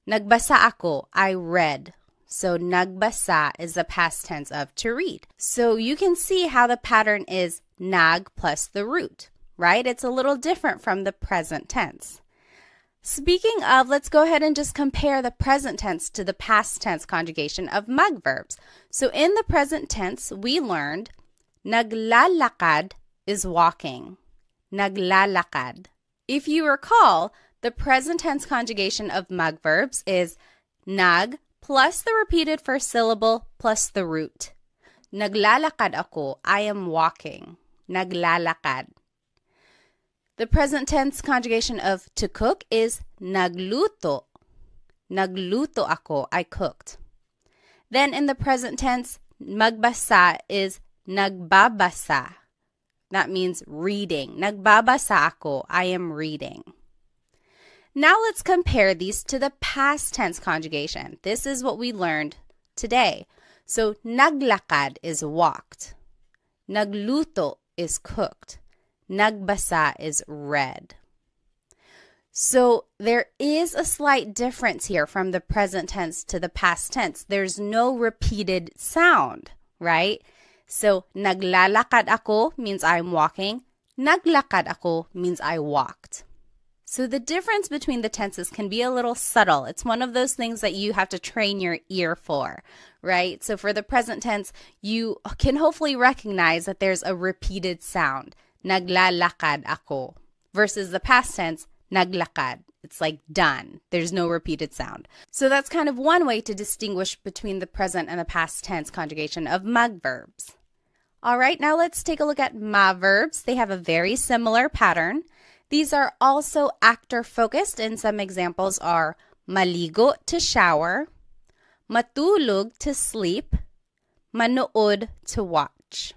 Nagbasa ako, I read. So nagbasa is the past tense of to read. So you can see how the pattern is nag plus the root, right? It's a little different from the present tense. Speaking of, let's go ahead and just compare the present tense to the past tense conjugation of mag-verbs. So in the present tense, we learned naglalakad is walking. Naglalakad. If you recall, the present tense conjugation of mag-verbs is nag plus the repeated first syllable plus the root. Naglalakad ako, I am walking. Naglalakad. The present tense conjugation of to cook is nagluto. Nagluto ako, I cooked. Then in the present tense, magbasa is nagbabasa. That means reading. Nagbabasa ako, I am reading. Now let's compare these to the past tense conjugation. This is what we learned today. So naglakad is walked. Nagluto is cooked. Nagbasa is read. So there is a slight difference here from the present tense to the past tense. There's no repeated sound, right? So naglalakad ako means I'm walking. Naglakad ako means I walked. So the difference between the tenses can be a little subtle. It's one of those things that you have to train your ear for, right? So for the present tense, you can hopefully recognize that there's a repeated sound. Naglalakad ako. Versus the past tense, naglakad. It's like done. There's no repeated sound. So that's kind of one way to distinguish between the present and the past tense conjugation of mag-verbs. All right, now let's take a look at ma-verbs. They have a very similar pattern. These are also actor-focused, and some examples are maligo to shower, matulog to sleep, manood to watch.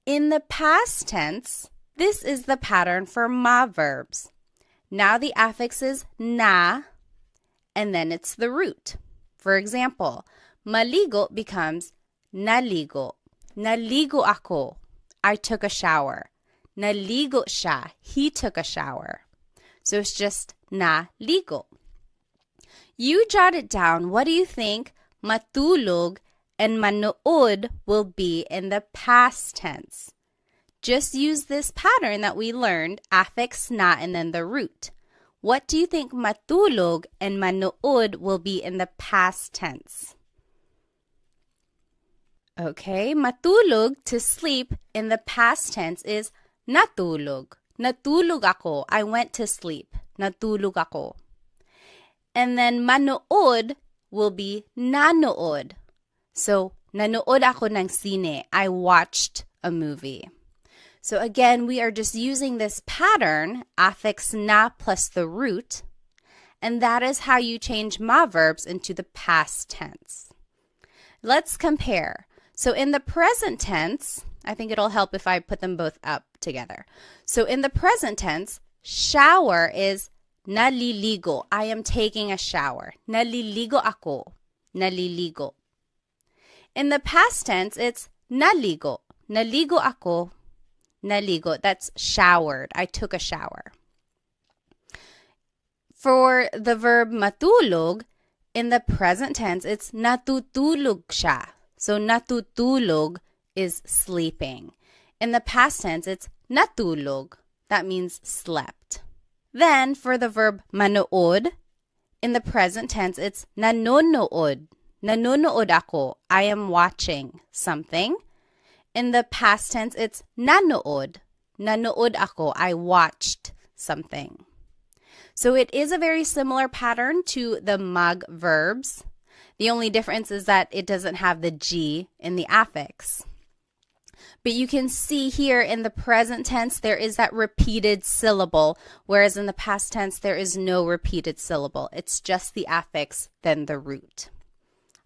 In the past tense, this is the pattern for ma-verbs. Now the affix is na, and then it's the root. For example, maligo becomes naligo. Naligo ako, I took a shower. Naligo siya, he took a shower. So it's just naligo. You jot it down. What do you think matulog and manood will be in the past tense? Just use this pattern that we learned, affix na and then the root. What do you think matulog and manood will be in the past tense? Okay, matulog to sleep in the past tense is natulog. Natulog ako. I went to sleep. Natulog ako. And then manood will be nanood. So, nanood ako ng sine. I watched a movie. So again, we are just using this pattern, affix na plus the root, and that is how you change ma-verbs into the past tense. Let's compare. So in the present tense, I think it'll help if I put them both up together. So in the present tense, shower is naliligo. I am taking a shower. Naliligo ako. Naliligo. In the past tense, it's naligo. Naligo ako. Naligo. That's showered. I took a shower. For the verb matulog, in the present tense, it's natutulog siya. So natutulog is sleeping. In the past tense, it's natulog. That means slept. Then for the verb manood, in the present tense, it's nanonood. Nanonood ako. I am watching something. In the past tense, it's nanood. Nanood ako. I watched something. So it is a very similar pattern to the mag-verbs. The only difference is that it doesn't have the G in the affix. But you can see here in the present tense, there is that repeated syllable, whereas in the past tense, there is no repeated syllable. It's just the affix, then the root.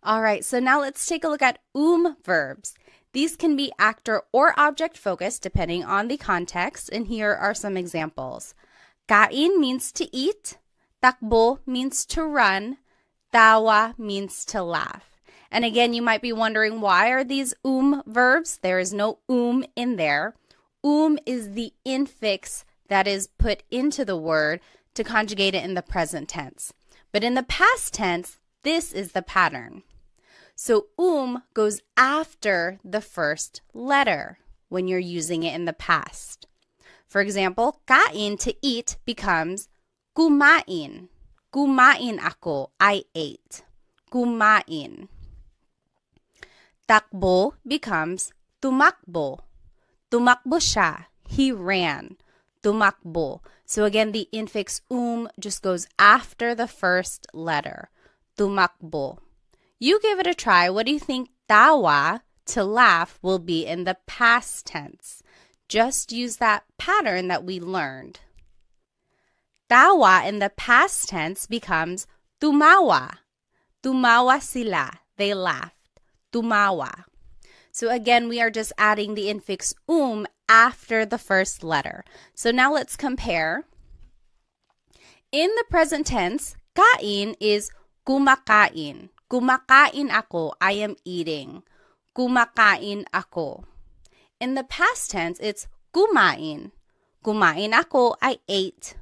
All right, so now let's take a look at verbs. These can be actor or object focused depending on the context, and here are some examples. Kain means to eat, takbo means to run, tawa means to laugh. And again, you might be wondering, why are these verbs? There is no in there. Is the infix that is put into the word to conjugate it in the present tense. But in the past tense, this is the pattern. So goes after the first letter when you're using it in the past. For example, kain, to eat, becomes kumain. Kumain ako, I ate. Kumain. Takbo becomes tumakbo. Tumakbo siya. He ran. Tumakbo. So again, the infix just goes after the first letter. Tumakbo. You give it a try. What do you think tawa, to laugh, will be in the past tense? Just use that pattern that we learned. Tawa in the past tense becomes tumawa. Tumawa sila. They laughed. Tumawa. So again, we are just adding the infix after the first letter. So now let's compare. In the present tense, kain is kumakain. Kumakain ako, I am eating. Kumakain ako. In the past tense, it's kumain. Kumain ako, I ate.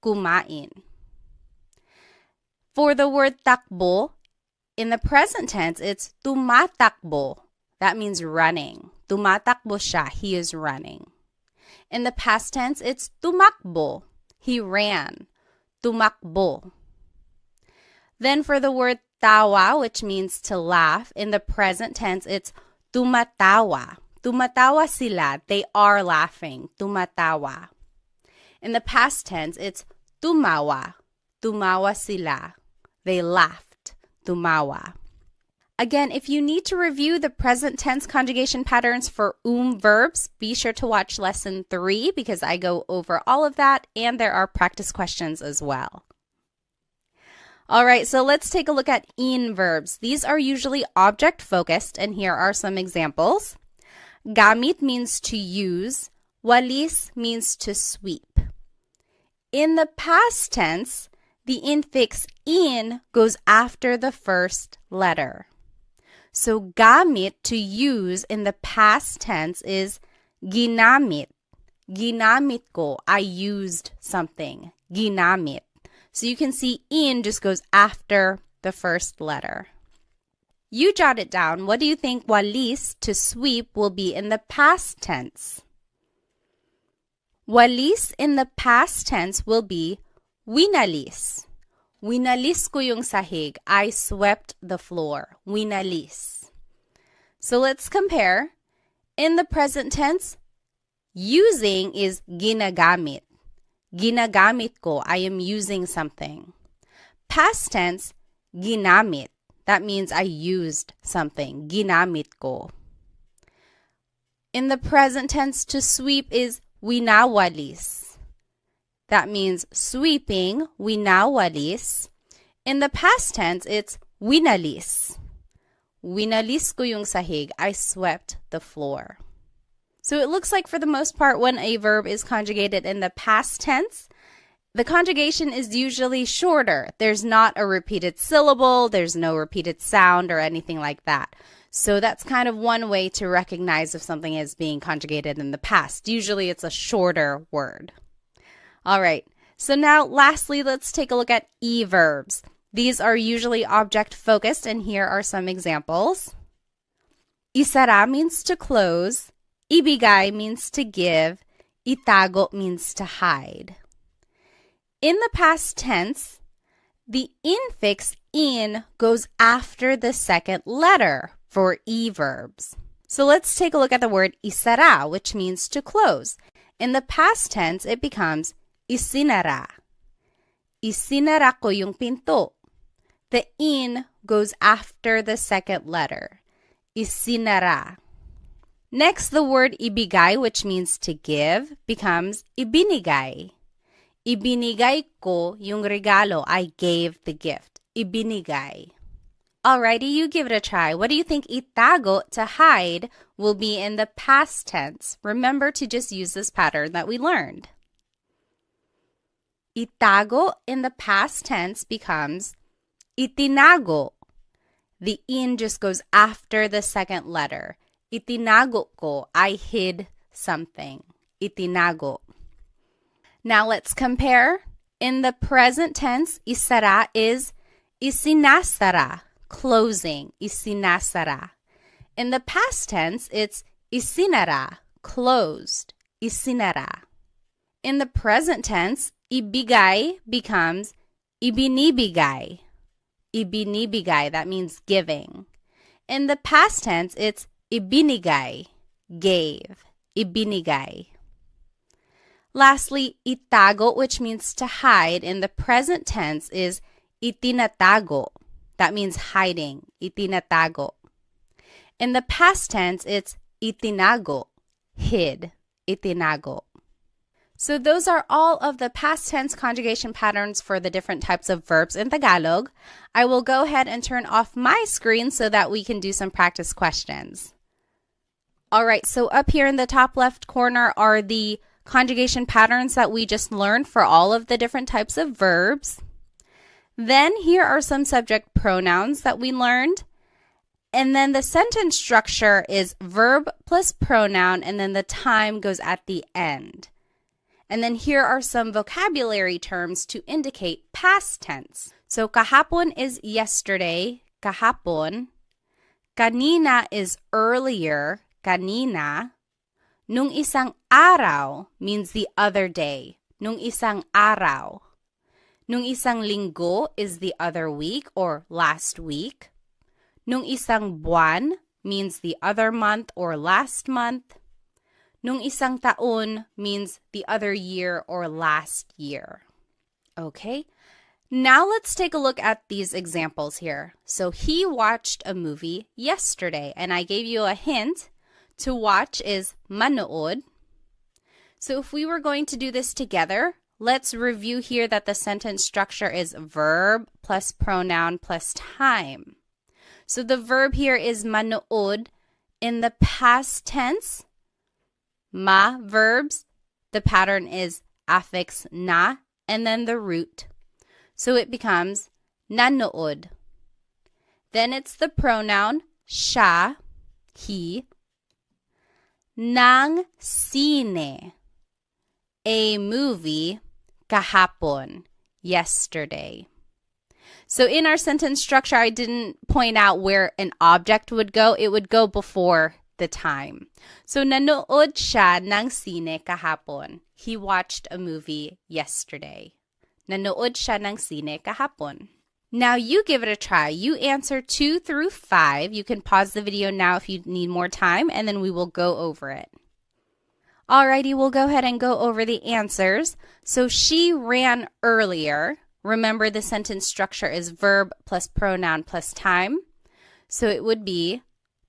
Kumain. For the word takbo, in the present tense, it's tumatakbo. That means running. Tumatakbo siya. He is running. In the past tense, it's tumakbo. He ran. Tumakbo. Then for the word tawa, which means to laugh, in the present tense, it's tumatawa. Tumatawa sila. They are laughing. Tumatawa. In the past tense, it's tumawa. Tumawa sila. They laughed. Tumawa. Again, if you need to review the present tense conjugation patterns for verbs, be sure to watch lesson 3 because I go over all of that and there are practice questions as well. All right, so let's take a look at in-verbs. These are usually object focused and here are some examples. Gamit means to use. Walis means to sweep. In the past tense, the infix in goes after the first letter. So gamit, to use, in the past tense is ginamit. Ginamit ko, I used something. Ginamit. So you can see in just goes after the first letter. You jot it down. What do you think walis, to sweep, will be in the past tense? Walis in the past tense will be winalis. Winalis ko yung sahig. I swept the floor. Winalis. So let's compare. In the present tense, using is ginagamit. Ginagamit ko. I am using something. Past tense, ginamit. That means I used something. Ginamit ko. In the present tense, to sweep is winawalis. That means sweeping, winawalis. In the past tense, it's winalis. Winalis ko yung sahig. I swept the floor. So it looks like for the most part, when a verb is conjugated in the past tense, the conjugation is usually shorter. There's not a repeated syllable, there's no repeated sound or anything like that. So that's kind of one way to recognize if something is being conjugated in the past. Usually it's a shorter word. All right, so now lastly, let's take a look at E-verbs. These are usually object-focused, and here are some examples. Isara means to close. Ibigay means to give. Itago means to hide. In the past tense, the infix in goes after the second letter for E-verbs. So let's take a look at the word isara, which means to close. In the past tense, it becomes isinara. Isinara ko yung pinto. The in goes after the second letter. Isinara. Next, the word ibigay, which means to give, becomes ibinigay. Ibinigay ko yung regalo. I gave the gift. Ibinigay. Alrighty, you give it a try. What do you think itago, to hide, will be in the past tense? Remember to just use this pattern that we learned. Itago in the past tense becomes itinago. The in just goes after the second letter. Itinago ko, I hid something. Itinago. Now let's compare. In the present tense, isara is isinasara, closing, isinasara. In the past tense, it's isinara, closed, isinara. In the present tense, ibigay becomes ibinibigay. Ibinibigay, that means giving. In the past tense, it's ibinigay, gave, ibinigay. Lastly, itago, which means to hide, in the present tense is itinatago. That means hiding, itinatago. In the past tense, it's itinago, hid, itinago. So those are all of the past tense conjugation patterns for the different types of verbs in Tagalog. I will go ahead and turn off my screen so that we can do some practice questions. All right, so up here in the top left corner are the conjugation patterns that we just learned for all of the different types of verbs. Then here are some subject pronouns that we learned. And then the sentence structure is verb plus pronoun, and then the time goes at the end. And then here are some vocabulary terms to indicate past tense. So kahapon is yesterday, kahapon. Kanina is earlier, kanina. Nung isang araw means the other day, nung isang araw. Nung isang linggo is the other week or last week. Nung isang buwan means the other month or last month. Nung isang taon means the other year or last year. Okay, now let's take a look at these examples here. So he watched a movie yesterday, and I gave you a hint. To watch is manood. So if we were going to do this together, let's review here that the sentence structure is verb plus pronoun plus time. So the verb here is manood. In the past tense, ma-verbs, the pattern is affix na and then the root. So it becomes nanood. Then it's the pronoun siya, he. Nang sine, a movie, kahapon, yesterday. So in our sentence structure, I didn't point out where an object would go. It would go before the time. So nanood siya ng sine kahapon. He watched a movie yesterday. Nanood siya ng sine kahapon. Now you give it a try. You answer 2 through 5. You can pause the video now if you need more time, and then we will go over it. Alrighty, we'll go ahead and go over the answers. So she ran earlier. Remember, the sentence structure is verb plus pronoun plus time. So it would be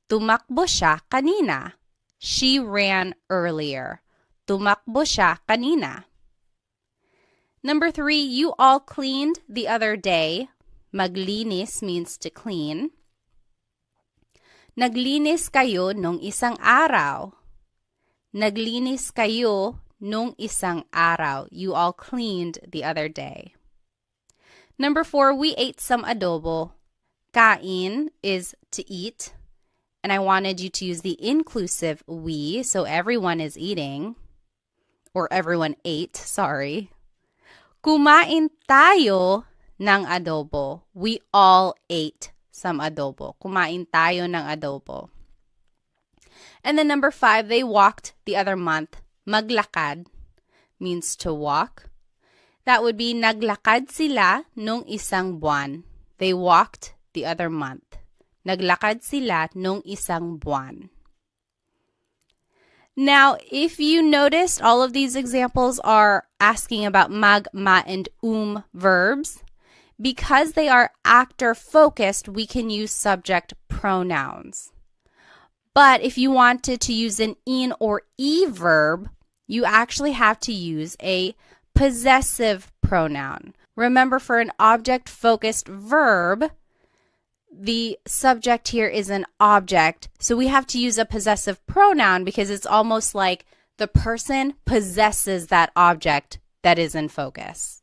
tumakbo siya kanina. She ran earlier. Tumakbo siya kanina. Number 3, you all cleaned the other day. Maglinis means to clean. Naglinis kayo nung isang araw. Naglinis kayo nung isang araw. You all cleaned the other day. Number 4, we ate some adobo. Kain is to eat. And I wanted you to use the inclusive we, so everyone is eating. Or everyone ate, sorry. Kumain tayo ng adobo. We all ate some adobo. Kumain tayo ng adobo. And then number 5, they walked the other month. Maglakad means to walk. That would be naglakad sila nung isang buwan. They walked the other month. Naglakad sila nung isang buwan. Now, if you noticed, all of these examples are asking about mag, ma, and verbs. Because they are actor-focused, we can use subject pronouns. But if you wanted to use an in or E-verb, you actually have to use a possessive pronoun. Remember, for an object-focused verb, the subject here is an object, so we have to use a possessive pronoun because it's almost like the person possesses that object that is in focus.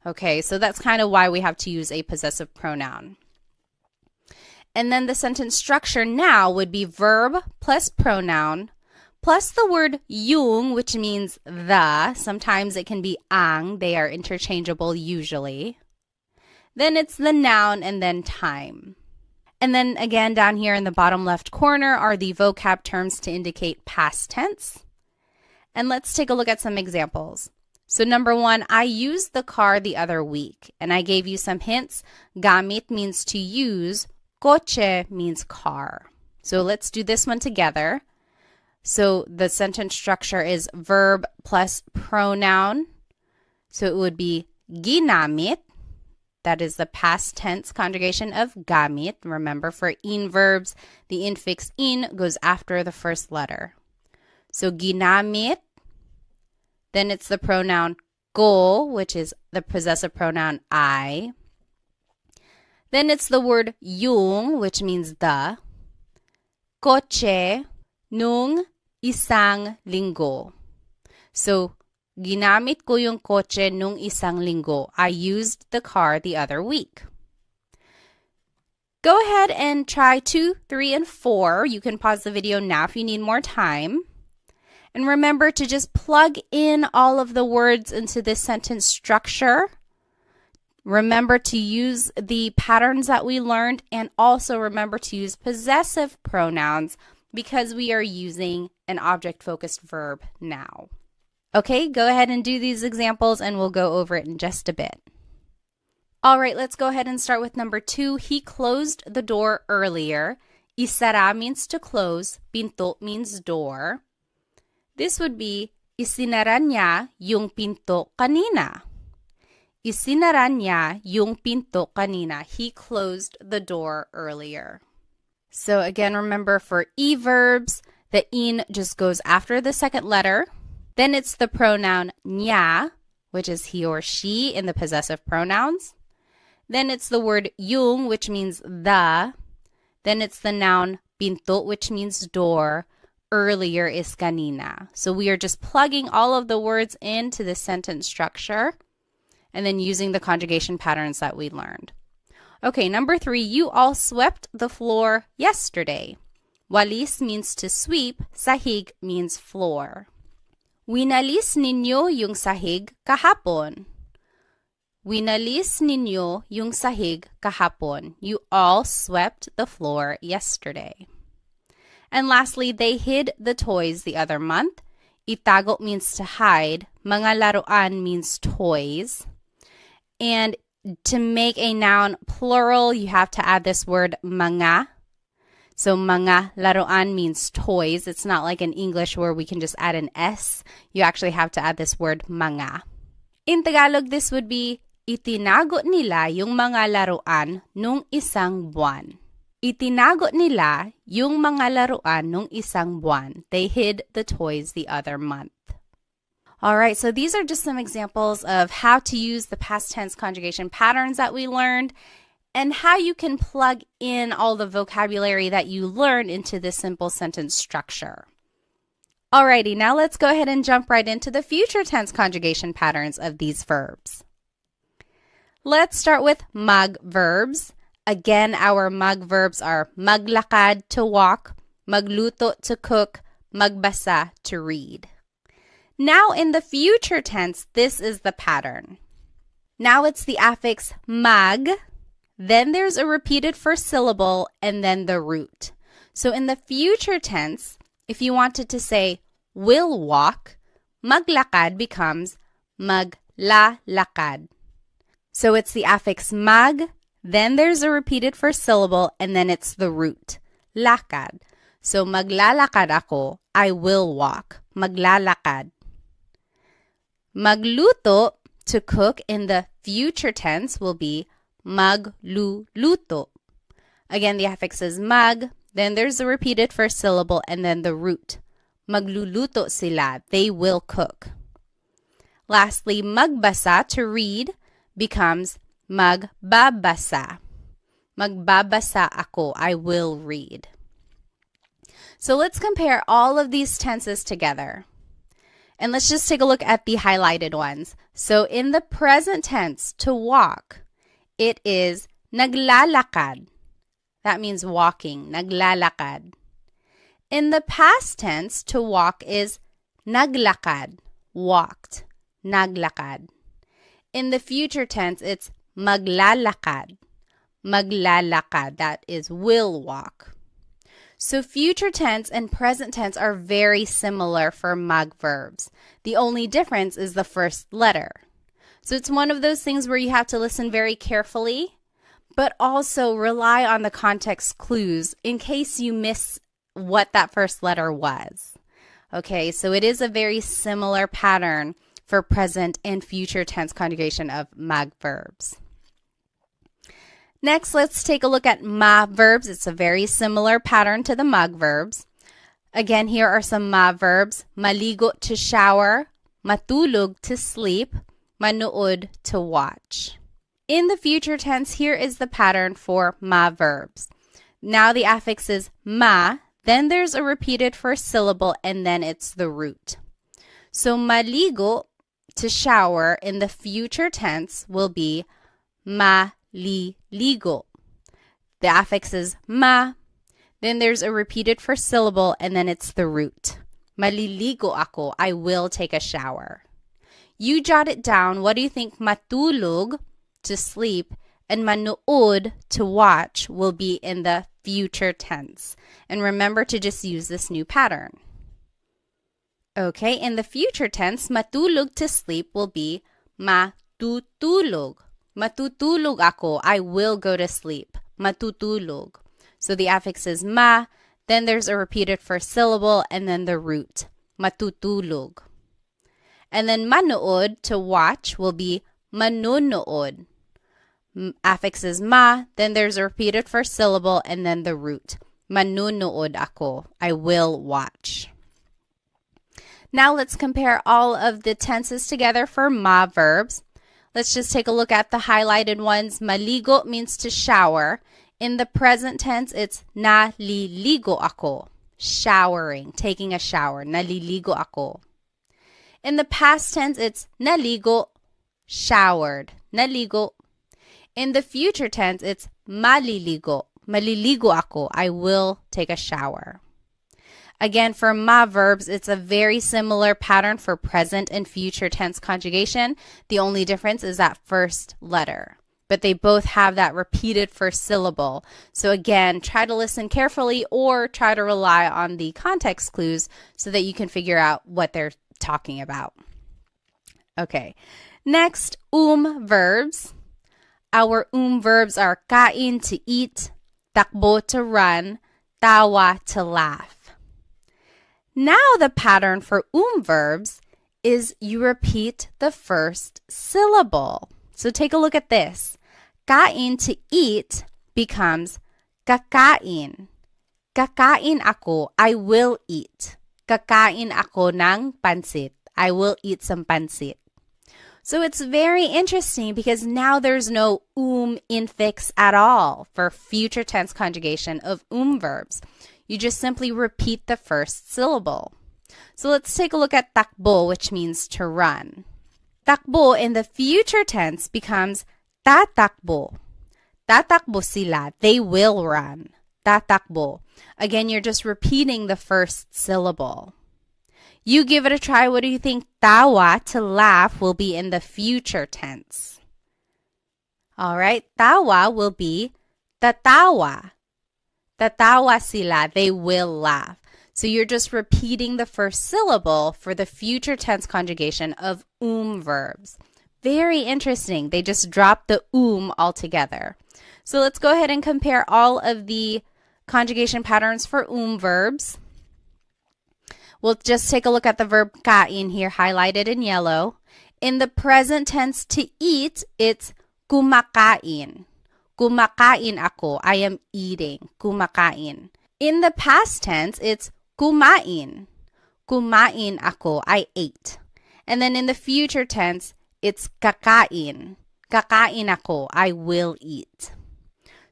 Okay, so that's kind of why we have to use a possessive pronoun. And then the sentence structure now would be verb plus pronoun plus the word yung, which means the. Sometimes it can be ang. They are interchangeable usually. Then it's the noun and then time. And then again, down here in the bottom left corner are the vocab terms to indicate past tense. And let's take a look at some examples. So number one, I used the car the other week, and I gave you some hints. Gamit means to use. Coche means car. So let's do this one together. So the sentence structure is verb plus pronoun. So it would be ginamit. That is the past tense conjugation of gamit. Remember, for in-verbs, the infix in goes after the first letter. So ginamit. Then it's the pronoun ko, which is the possessive pronoun I. Then it's the word yung, which means the. Coche nung isang linggo. So, ginamit ko yung coche nung isang linggo. I used the car the other week. Go ahead and try 2, 3, and 4. You can pause the video now if you need more time. And remember to just plug in all of the words into this sentence structure. Remember to use the patterns that we learned, and also remember to use possessive pronouns because we are using an object-focused verb now. Okay, go ahead and do these examples and we'll go over it in just a bit. All right, let's go ahead and start with number 2. He closed the door earlier. Isara means to close. Pinto means door. This would be, isinara niya yung pinto kanina. Isinara niya yung pinto kanina. He closed the door earlier. So again, remember for E-verbs, the in just goes after the second letter. Then it's the pronoun niya, which is he or she in the possessive pronouns. Then it's the word yung, which means the. Then it's the noun pinto, which means door. Earlier is kanina. So we are just plugging all of the words into the sentence structure and then using the conjugation patterns that we learned. Okay, number 3, you all swept the floor yesterday. Walis means to sweep, sahig means floor. Winalis ninyo yung sahig kahapon. Winalis ninyo yung sahig kahapon. You all swept the floor yesterday. And lastly, they hid the toys the other month. Itago means to hide. Mga laruan means toys. And to make a noun plural, you have to add this word mga. So mga laruan means toys. It's not like in English where we can just add an S. You actually have to add this word mga. In Tagalog, this would be, itinago nila yung mga laruan nung isang buwan. Itinago nila yung mga laruan nung isang buwan. They hid the toys the other month. All right, so these are just some examples of how to use the past tense conjugation patterns that we learned and how you can plug in all the vocabulary that you learned into this simple sentence structure. Alrighty, now let's go ahead and jump right into the future tense conjugation patterns of these verbs. Let's start with mag-verbs. Again, our mag-verbs are maglakad to walk, magluto to cook, magbasa to read. Now in the future tense, this is the pattern. Now it's the affix mag, then there's a repeated first syllable, and then the root. So in the future tense, if you wanted to say will walk, maglakad becomes maglalakad. So it's the affix mag, then there's a repeated first syllable, and then it's the root, lakad. So maglalakad ako, I will walk, maglalakad. Magluto, to cook in the future tense, will be magluluto. Again, the affix is mag, then there's the repeated first syllable, and then the root. Magluluto sila, they will cook. Lastly, magbasa, to read, becomes magbabasa. Magbabasa ako, I will read. So let's compare all of these tenses together. And let's just take a look at the highlighted ones. So in the present tense, to walk, it is naglalakad. That means walking, naglalakad. In the past tense, to walk is naglakad, walked, naglakad. In the future tense, it's maglalakad, maglalakad. That is will walk. So future tense and present tense are very similar for mag-verbs. The only difference is the first letter. So it's one of those things where you have to listen very carefully, but also rely on the context clues in case you miss what that first letter was. Okay, so it is a very similar pattern for present and future tense conjugation of mag-verbs. Next, let's take a look at ma-verbs. It's a very similar pattern to the mag-verbs. Again, here are some ma-verbs. Maligo, to shower. Matulog, to sleep. Manood, to watch. In the future tense, here is the pattern for ma-verbs. Now the affix is ma, then there's a repeated first syllable, and then it's the root. So maligo, to shower, in the future tense will be maliligo. The affix is ma, then there's a repeated first syllable, and then it's the root. Maliligo ako, I will take a shower. You jot it down. What do you think matulog, to sleep, and manood, to watch, will be in the future tense? And remember to just use this new pattern. Okay, in the future tense, matulog, to sleep, will be matutulog. Matutulog ako, I will go to sleep. Matutulog. So the affix is ma, then there's a repeated first syllable, and then the root. Matutulog. And then manood, to watch, will be manunood. Affix is ma, then there's a repeated first syllable, and then the root. Manunood ako, I will watch. Now let's compare all of the tenses together for ma-verbs. Let's just take a look at the highlighted ones. Maligo means to shower. In the present tense, it's naliligo ako, showering, taking a shower. Naliligo ako. In the past tense, it's naligo, showered. Naligo. In the future tense, it's maliligo. Maliligo ako, I will take a shower. Again, for ma-verbs, it's a very similar pattern for present and future tense conjugation. The only difference is that first letter. But they both have that repeated first syllable. So again, try to listen carefully or try to rely on the context clues so that you can figure out what they're talking about. Okay, next, verbs. Our verbs are kain, to eat, takbo, to run, tawa, to laugh. Now the pattern for verbs is you repeat the first syllable. So take a look at this. Kain, to eat, becomes kakain. Kakain ako, I will eat. Kakain ako ng pansit. I will eat some pansit. So it's very interesting because now there's no infix at all for future tense conjugation of verbs. You just simply repeat the first syllable. So let's take a look at takbo, which means to run. Takbo in the future tense becomes tatakbo. Tatakbo sila, they will run. Tatakbo. Again, you're just repeating the first syllable. You give it a try. What do you think tawa, to laugh, will be in the future tense? All right, tawa will be tatawa. Tatawa sila, they will laugh. So you're just repeating the first syllable for the future tense conjugation of verbs. Very interesting. They just dropped the altogether. So let's go ahead and compare all of the conjugation patterns for verbs. We'll just take a look at the verb kain here, highlighted in yellow. In the present tense, to eat, it's kumakain. kumakain ako. I am eating. Kumakain. In the past tense, it's kumain. Kumain ako. I ate. And then in the future tense, it's kakain. Kakain ako. I will eat.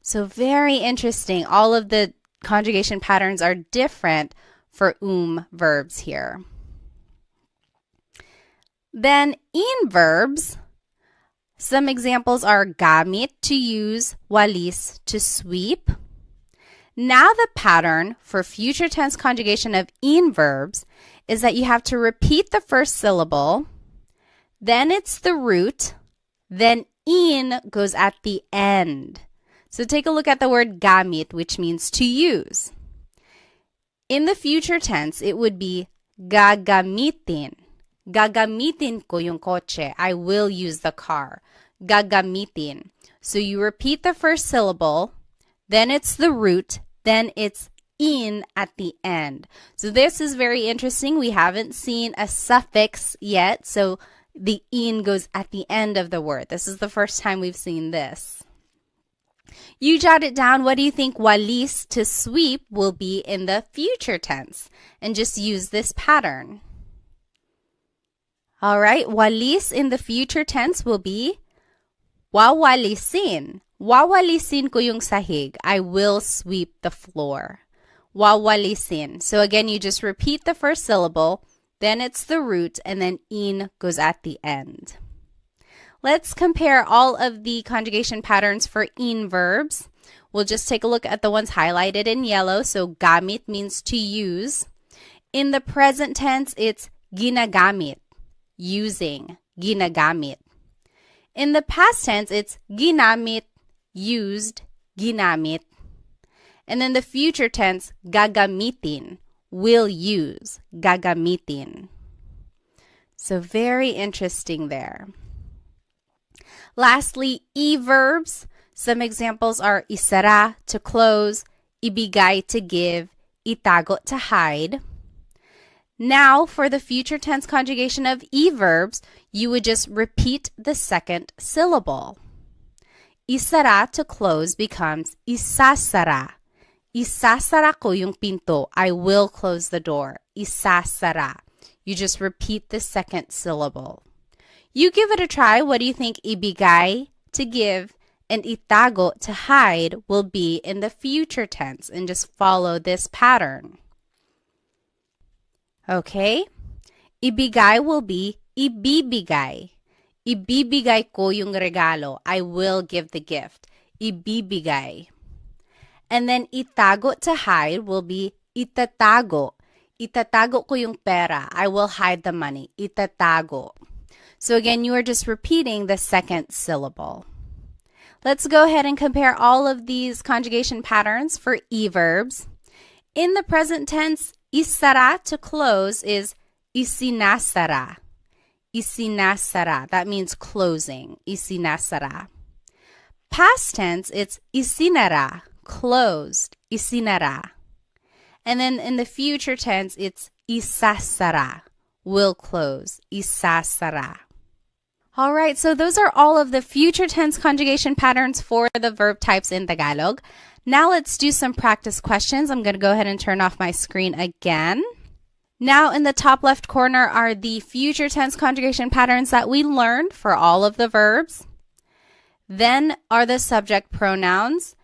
So very interesting. All of the conjugation patterns are different for verbs here. Then in-verbs, some examples are gamit, to use, walis, to sweep. Now the pattern for future tense conjugation of in-verbs is that you have to repeat the first syllable, then it's the root, then in goes at the end. So take a look at the word gamit, which means to use. In the future tense, it would be gagamitin. Gagamitin ko yung kotse. I will use the car. Gagamitin. So you repeat the first syllable, then it's the root, then it's in at the end. So this is very interesting. We haven't seen a suffix yet, so the in goes at the end of the word. This is the first time we've seen this. You jot it down. What do you think walis, to sweep, will be in the future tense? And just use this pattern. All right, walis in the future tense will be wawalisin. Wawalisin ko yung sahig. I will sweep the floor. Wawalisin. So again, you just repeat the first syllable, then it's the root, and then in goes at the end. Let's compare all of the conjugation patterns for in-verbs. We'll just take a look at the ones highlighted in yellow. So gamit means to use. In the present tense, it's ginagamit, using, ginagamit. In the past tense, it's ginamit, used, ginamit. And then the future tense, gagamitin, will use, gagamitin. So very interesting there. Lastly, e-verbs. Some examples are isara, to close, ibigay, to give, itago, to hide. Now, for the future tense conjugation of e-verbs, you would just repeat the second syllable. Isara, to close, becomes isasara. Isasara ko yung pinto. I will close the door. Isasara. You just repeat the second syllable. You give it a try. What do you think ibigay, to give, and itago, to hide, will be in the future tense? And just follow this pattern. Okay? Ibigay will be ibibigay. Ibibigay ko yung regalo. I will give the gift. Ibibigay. And then itago, to hide, will be itatago. Itatago ko yung pera. I will hide the money. Itatago. So again, you are just repeating the second syllable. Let's go ahead and compare all of these conjugation patterns for e-verbs. In the present tense, isara, to close, is isinasara. Isinasara. That means closing. Isinasara. Past tense, it's isinara, closed. Isinara. And then in the future tense, it's isasara, will close. Isasara. All right, so those are all of the future tense conjugation patterns for the verb types in Tagalog. Now let's do some practice questions. I'm going to go ahead and turn off my screen again. Now in the top left corner are the future tense conjugation patterns that we learned for all of the verbs. Then are the subject pronouns.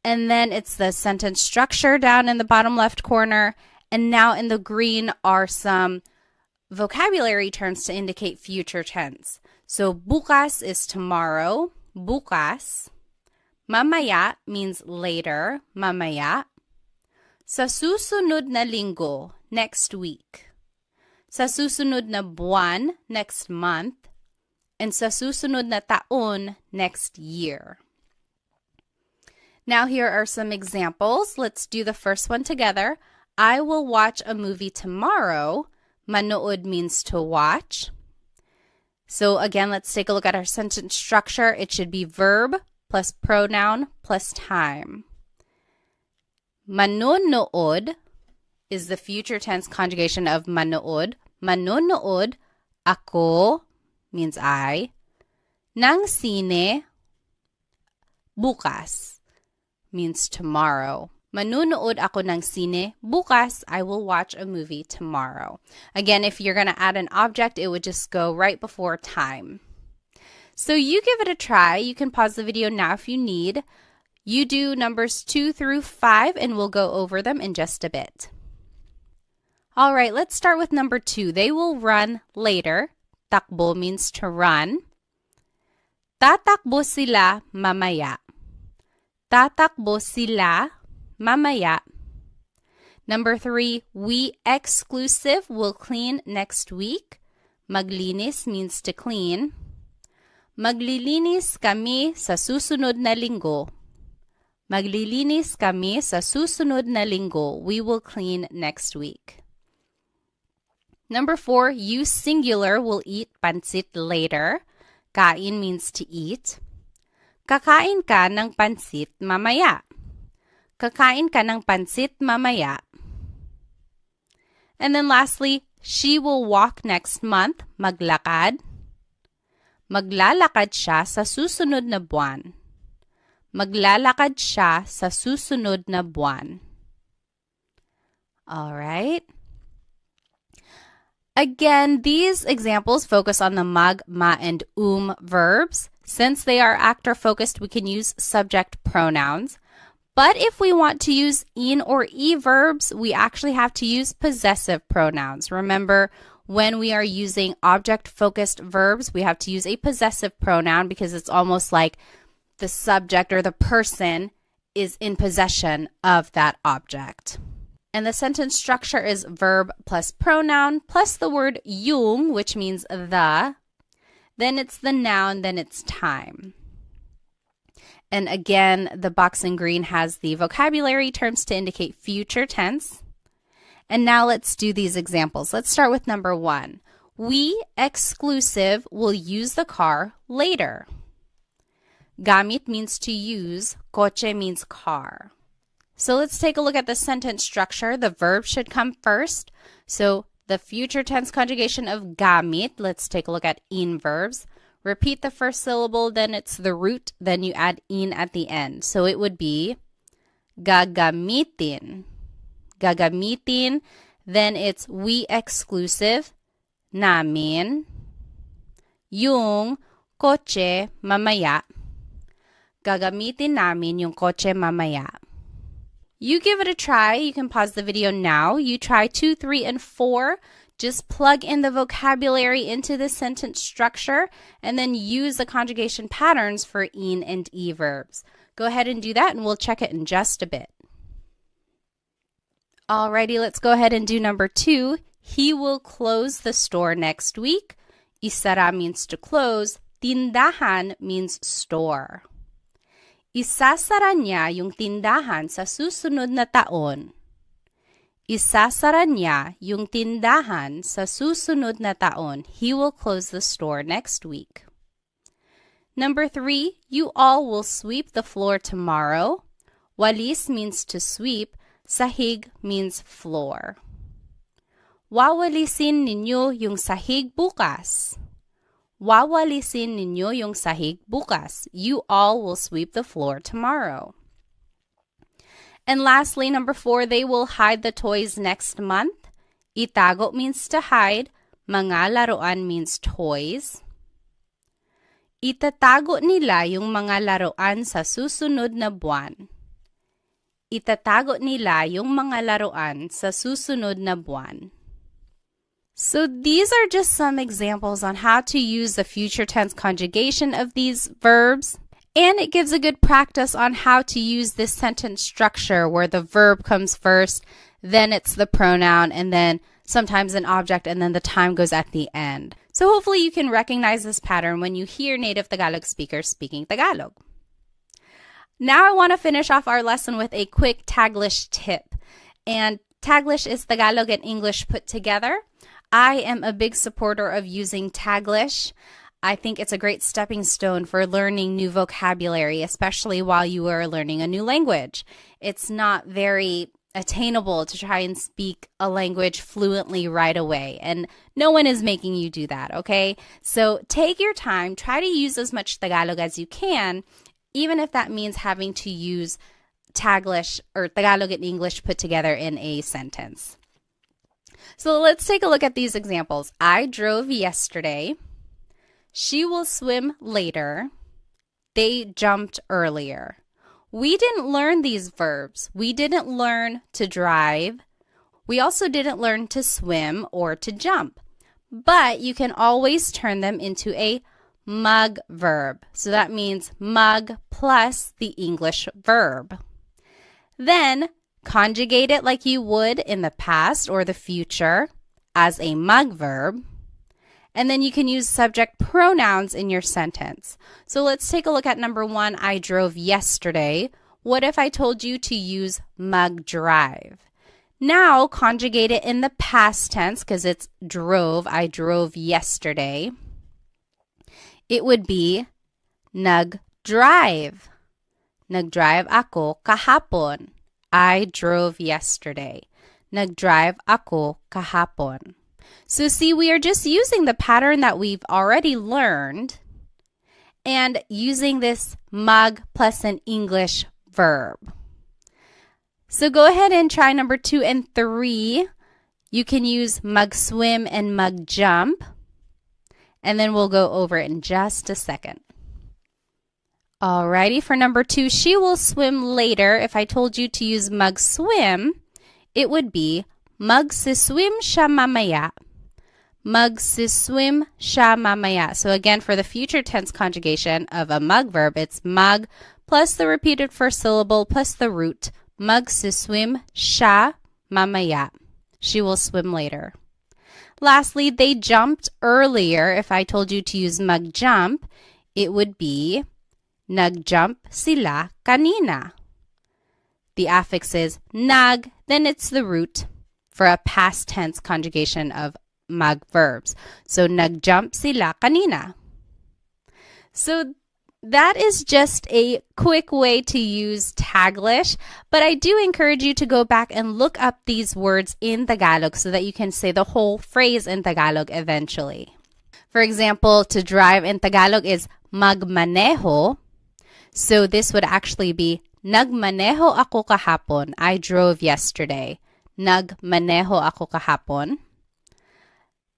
And then it's the sentence structure down in the bottom left corner. And now in the green are some vocabulary terms to indicate future tense. So bukas is tomorrow, bukas. Mamaya means later, mamaya. Sa susunod na linggo, next week. Sa susunod na buwan, next month. And sa susunod na taon, next year. Now here are some examples. Let's do the first one together. I will watch a movie tomorrow. Manood means to watch. So again, let's take a look at our sentence structure. It should be verb plus pronoun plus time. Manonood is the future tense conjugation of manood. Manonood, ako means I. Nang sine, bukas means tomorrow. Manunood ako ng sine bukas. I will watch a movie tomorrow. Again, if you're going to add an object, it would just go right before time. So you give it a try. You can pause the video now if you need. You do numbers 2 through 5 and we'll go over them in just a bit. All right, let's start with number 2. They will run later. Takbo means to run. Tatakbo sila mamaya. Tatakbo sila mamaya. Number 3, we exclusive will clean next week. Maglinis means to clean. Maglilinis kami sa susunod na linggo. Maglilinis kami sa susunod na linggo. We will clean next week. Number 4, you singular will eat pansit later. Kain means to eat. Kakain ka ng pansit mamaya. Kakain ka ng pansit mamaya. And then lastly, she will walk next month. Maglakad. Maglalakad siya sa susunod na buwan. Maglalakad siya sa susunod na buwan. All right. Again, these examples focus on the mag, ma, and verbs. Since they are actor-focused, we can use subject pronouns. But if we want to use in or e-verbs, we actually have to use possessive pronouns. Remember, when we are using object-focused verbs, we have to use a possessive pronoun because it's almost like the subject or the person is in possession of that object. And the sentence structure is verb plus pronoun plus the word yung, which means the. Then it's the noun, then it's time. And again, the box in green has the vocabulary terms to indicate future tense. And now let's do these examples. Let's start with number 1. We exclusive will use the car later. Gamit means to use. Kotse means car. So let's take a look at the sentence structure. The verb should come first. So the future tense conjugation of gamit, let's take a look at in-verbs. Repeat the first syllable, then it's the root, then you add in at the end. So it would be gagamitin. Gagamitin, then it's we exclusive, namin, yung kotse mamaya. Gagamitin namin yung kotse mamaya. You give it a try. You can pause the video now. You try 2, 3, and 4. Just plug in the vocabulary into the sentence structure and then use the conjugation patterns for in and e verbs. Go ahead and do that and we'll check it in just a bit. Alrighty, let's go ahead and do number 2. He will close the store next week. Isara means to close. Tindahan means store. Isasara niya yung tindahan sa susunod na taon. Isasara niya yung tindahan sa susunod na taon. He will close the store next week. Number 3, you all will sweep the floor tomorrow. Walis means to sweep. Sahig means floor. Wawalisin ninyo yung sahig bukas. Wawalisin ninyo yung sahig bukas. You all will sweep the floor tomorrow. And lastly, number 4, they will hide the toys next month. Itago means to hide. Mga laruan means toys. Itatago nila yung mga laruan sa susunod na buwan. Itatago nila yung mga laruan sa susunod na buwan. So these are just some examples on how to use the future tense conjugation of these verbs. And it gives a good practice on how to use this sentence structure where the verb comes first, then it's the pronoun, and then sometimes an object, and then the time goes at the end. So hopefully you can recognize this pattern when you hear native Tagalog speakers speaking Tagalog. Now I want to finish off our lesson with a quick Taglish tip. And Taglish is Tagalog and English put together. I am a big supporter of using Taglish. I think it's a great stepping stone for learning new vocabulary, especially while you are learning a new language. It's not very attainable to try and speak a language fluently right away, and no one is making you do that, okay? So take your time, try to use as much Tagalog as you can, even if that means having to use Taglish or Tagalog and English put together in a sentence. So let's take a look at these examples. I drove yesterday. She will swim later. They jumped earlier. We didn't learn these verbs. We didn't learn to drive. We also didn't learn to swim or to jump. But you can always turn them into a Mag-verb. So that means mug plus the English verb. Then conjugate it like you would in the past or the future as a Mag-verb. And then you can use subject pronouns in your sentence. So let's take a look at number 1, I drove yesterday. What if I told you to use mag-drive? Now conjugate it in the past tense because it's drove. I drove yesterday. It would be nag-drive. Nag-drive ako kahapon. I drove yesterday. Nag-drive ako kahapon. So see, we are just using the pattern that we've already learned and using this mag plus an English verb. So go ahead and try number 2 and 3. You can use mag-swim and mag-jump. And then we'll go over it in just a second. Alrighty, for number 2, she will swim later. If I told you to use mag-swim, it would be magsiswim siya mamaya. Magsiswim siya mamaya. So again, for the future tense conjugation of a mag-verb, it's mag plus the repeated first syllable plus the root. Magsiswim siya mamaya. She will swim later. Lastly, they jumped earlier. If I told you to use mag-jump, it would be nagjump sila kanina. The affix is nag, then it's the root for a past tense conjugation of mag-verbs. So nagjump sila kanina. So that is just a quick way to use Taglish, but I do encourage you to go back and look up these words in Tagalog so that you can say the whole phrase in Tagalog eventually. For example, to drive in Tagalog is magmaneho. So this would actually be nagmaneho ako kahapon. I drove yesterday. Nagmaneho ako kahapon.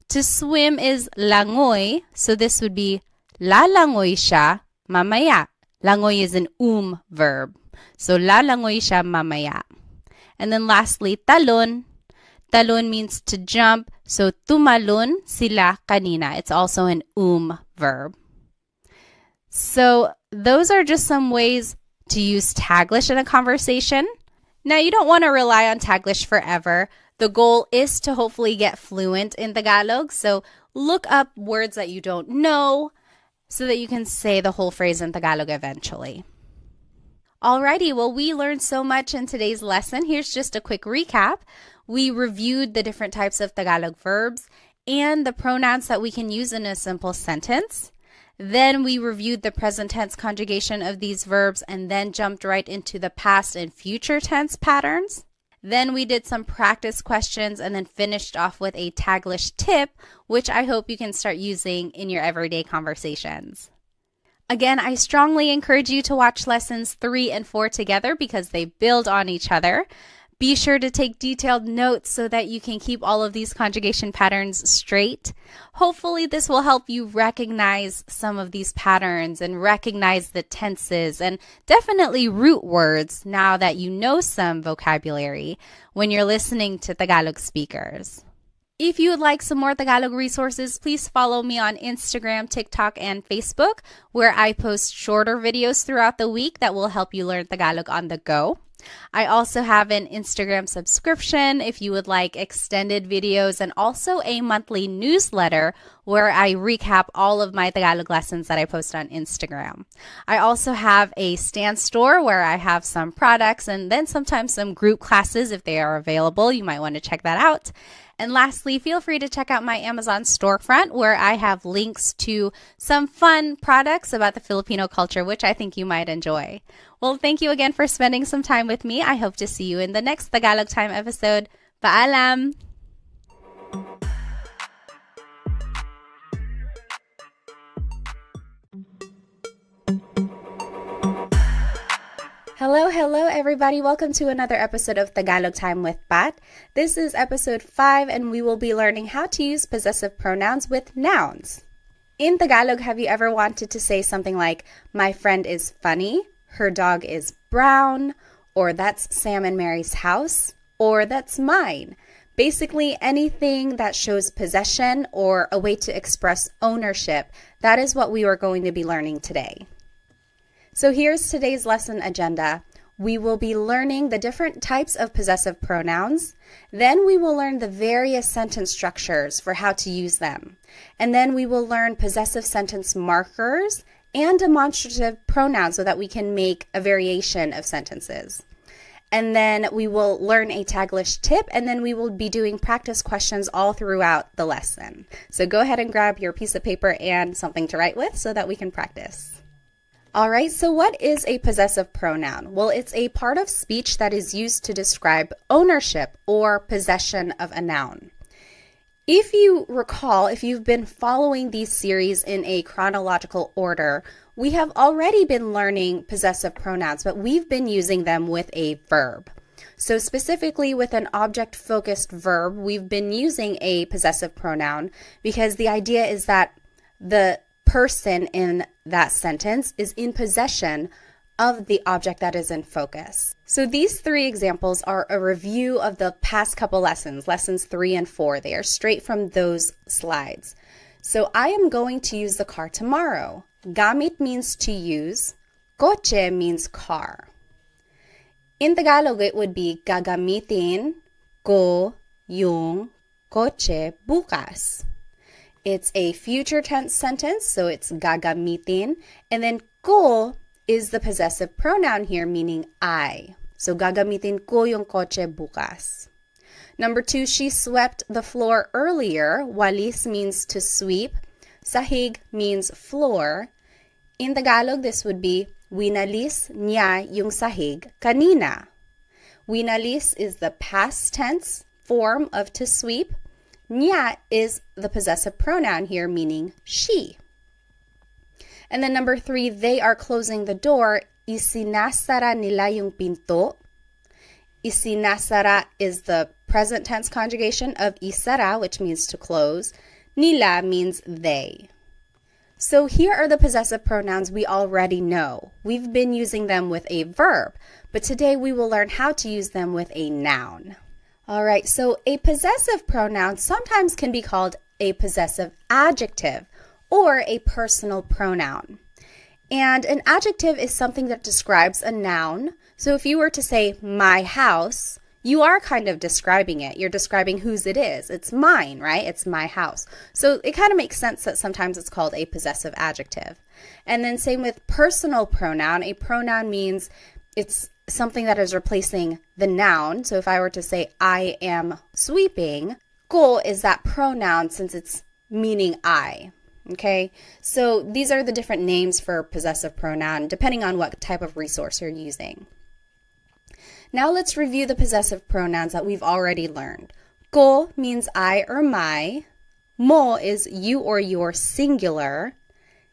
To swim is langoy. So this would be lalangoy siya mamaya. Langoy is an verb. So lalangoy siya mamaya. And then lastly, talon. Talon means to jump. So tumalon sila kanina. It's also an verb. So those are just some ways to use Taglish in a conversation. Now, you don't want to rely on Taglish forever. The goal is to hopefully get fluent in Tagalog. So look up words that you don't know so that you can say the whole phrase in Tagalog eventually. Alrighty, well, we learned so much in today's lesson. Here's just a quick recap. We reviewed the different types of Tagalog verbs and the pronouns that we can use in a simple sentence. Then we reviewed the present tense conjugation of these verbs and then jumped right into the past and future tense patterns. Then we did some practice questions and then finished off with a Taglish tip, which I hope you can start using in your everyday conversations. Again, I strongly encourage you to watch lessons 3 and 4 together because they build on each other. Be sure to take detailed notes so that you can keep all of these conjugation patterns straight. Hopefully, this will help you recognize some of these patterns and recognize the tenses and definitely root words now that you know some vocabulary when you're listening to Tagalog speakers. If you would like some more Tagalog resources, please follow me on Instagram, TikTok, and Facebook, where I post shorter videos throughout the week that will help you learn Tagalog on the go. I also have an Instagram subscription if you would like extended videos and also a monthly newsletter where I recap all of my Tagalog lessons that I post on Instagram. I also have a Stan store where I have some products and then sometimes some group classes if they are available. You might want to check that out. And lastly, feel free to check out my Amazon storefront where I have links to some fun products about the Filipino culture, which I think you might enjoy. Well, thank you again for spending some time with me. I hope to see you in the next Tagalog Time episode. Paalam! Hello, everybody. Welcome to another episode of Tagalog Time with Pat. This is episode 5, and we will be learning how to use possessive pronouns with nouns. In Tagalog, have you ever wanted to say something like, my friend is funny, her dog is brown, or that's Sam and Mary's house, or that's mine? Basically, anything that shows possession or a way to express ownership, that is what we are going to be learning today. So here's today's lesson agenda. We will be learning the different types of possessive pronouns. Then we will learn the various sentence structures for how to use them. And then we will learn possessive sentence markers and demonstrative pronouns so that we can make a variation of sentences. And then we will learn a Taglish tip, and then we will be doing practice questions all throughout the lesson. So go ahead and grab your piece of paper and something to write with so that we can practice. All right, so what is a possessive pronoun? Well, it's a part of speech that is used to describe ownership or possession of a noun. If you recall, if you've been following these series in a chronological order, we have already been learning possessive pronouns, but we've been using them with a verb. So specifically with an object-focused verb, we've been using a possessive pronoun because the idea is that the person in that sentence is in possession of the object that is in focus. So these 3 examples are a review of the past couple lessons, lessons 3 and 4. They are straight from those slides. So I am going to use the car tomorrow. Gamit means to use. Kotse means car. In Tagalog, it would be gagamitin ko yung kotse bukas. It's a future tense sentence, so it's gagamitin. And then ko is the possessive pronoun here, meaning I. So gagamitin ko yung kotse bukas. Number 2, she swept the floor earlier. Walis means to sweep. Sahig means floor. In Tagalog, this would be winalis niya yung sahig kanina. Winalis is the past tense form of to sweep. Niya is the possessive pronoun here, meaning she. And then number 3, they are closing the door. Isinasara nila yung pinto. Isinasara is the present tense conjugation of isara, which means to close. Nila means they. So here are the possessive pronouns we already know. We've been using them with a verb, but today we will learn how to use them with a noun. All right, so a possessive pronoun sometimes can be called a possessive adjective or a personal pronoun. And an adjective is something that describes a noun. So if you were to say my house, you are kind of describing it. You're describing whose it is. It's mine, right? It's my house. So it kind of makes sense that sometimes it's called a possessive adjective. And then same with personal pronoun. A pronoun means it's something that is replacing the noun. So if I were to say I am sweeping, ko is that pronoun since it's meaning I. Okay, so these are the different names for possessive pronoun depending on what type of resource you're using. Now let's review the possessive pronouns that we've already learned. Ko means I or my. Mo is you or your singular.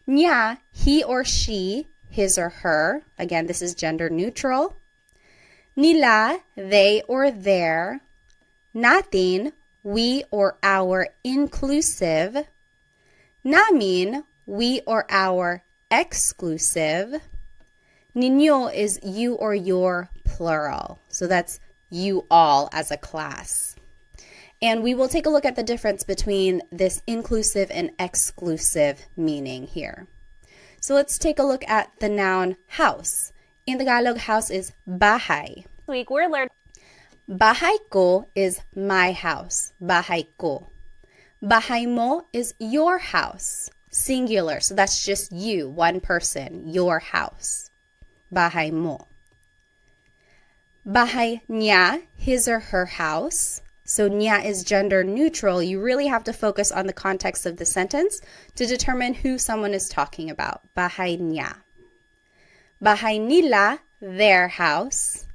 Niya, he or she, his or her. Again, this is gender neutral. Nila, they or their. Natin, we or our inclusive. Namin, we or our exclusive. Ninyo is you or your plural. So that's you all as a class. And we will take a look at the difference between this inclusive and exclusive meaning here. So let's take a look at the noun house. In Tagalog, house is bahay. This week we're learning Bahay ko is my house. Bahay ko. Bahay mo is your house. Singular. So that's just you, one person, your house. Bahay mo. Bahay niya, his or her house. So niya is gender neutral. You really have to focus on the context of the sentence to determine who someone is talking about. Bahay niya. Bahay nila, their house.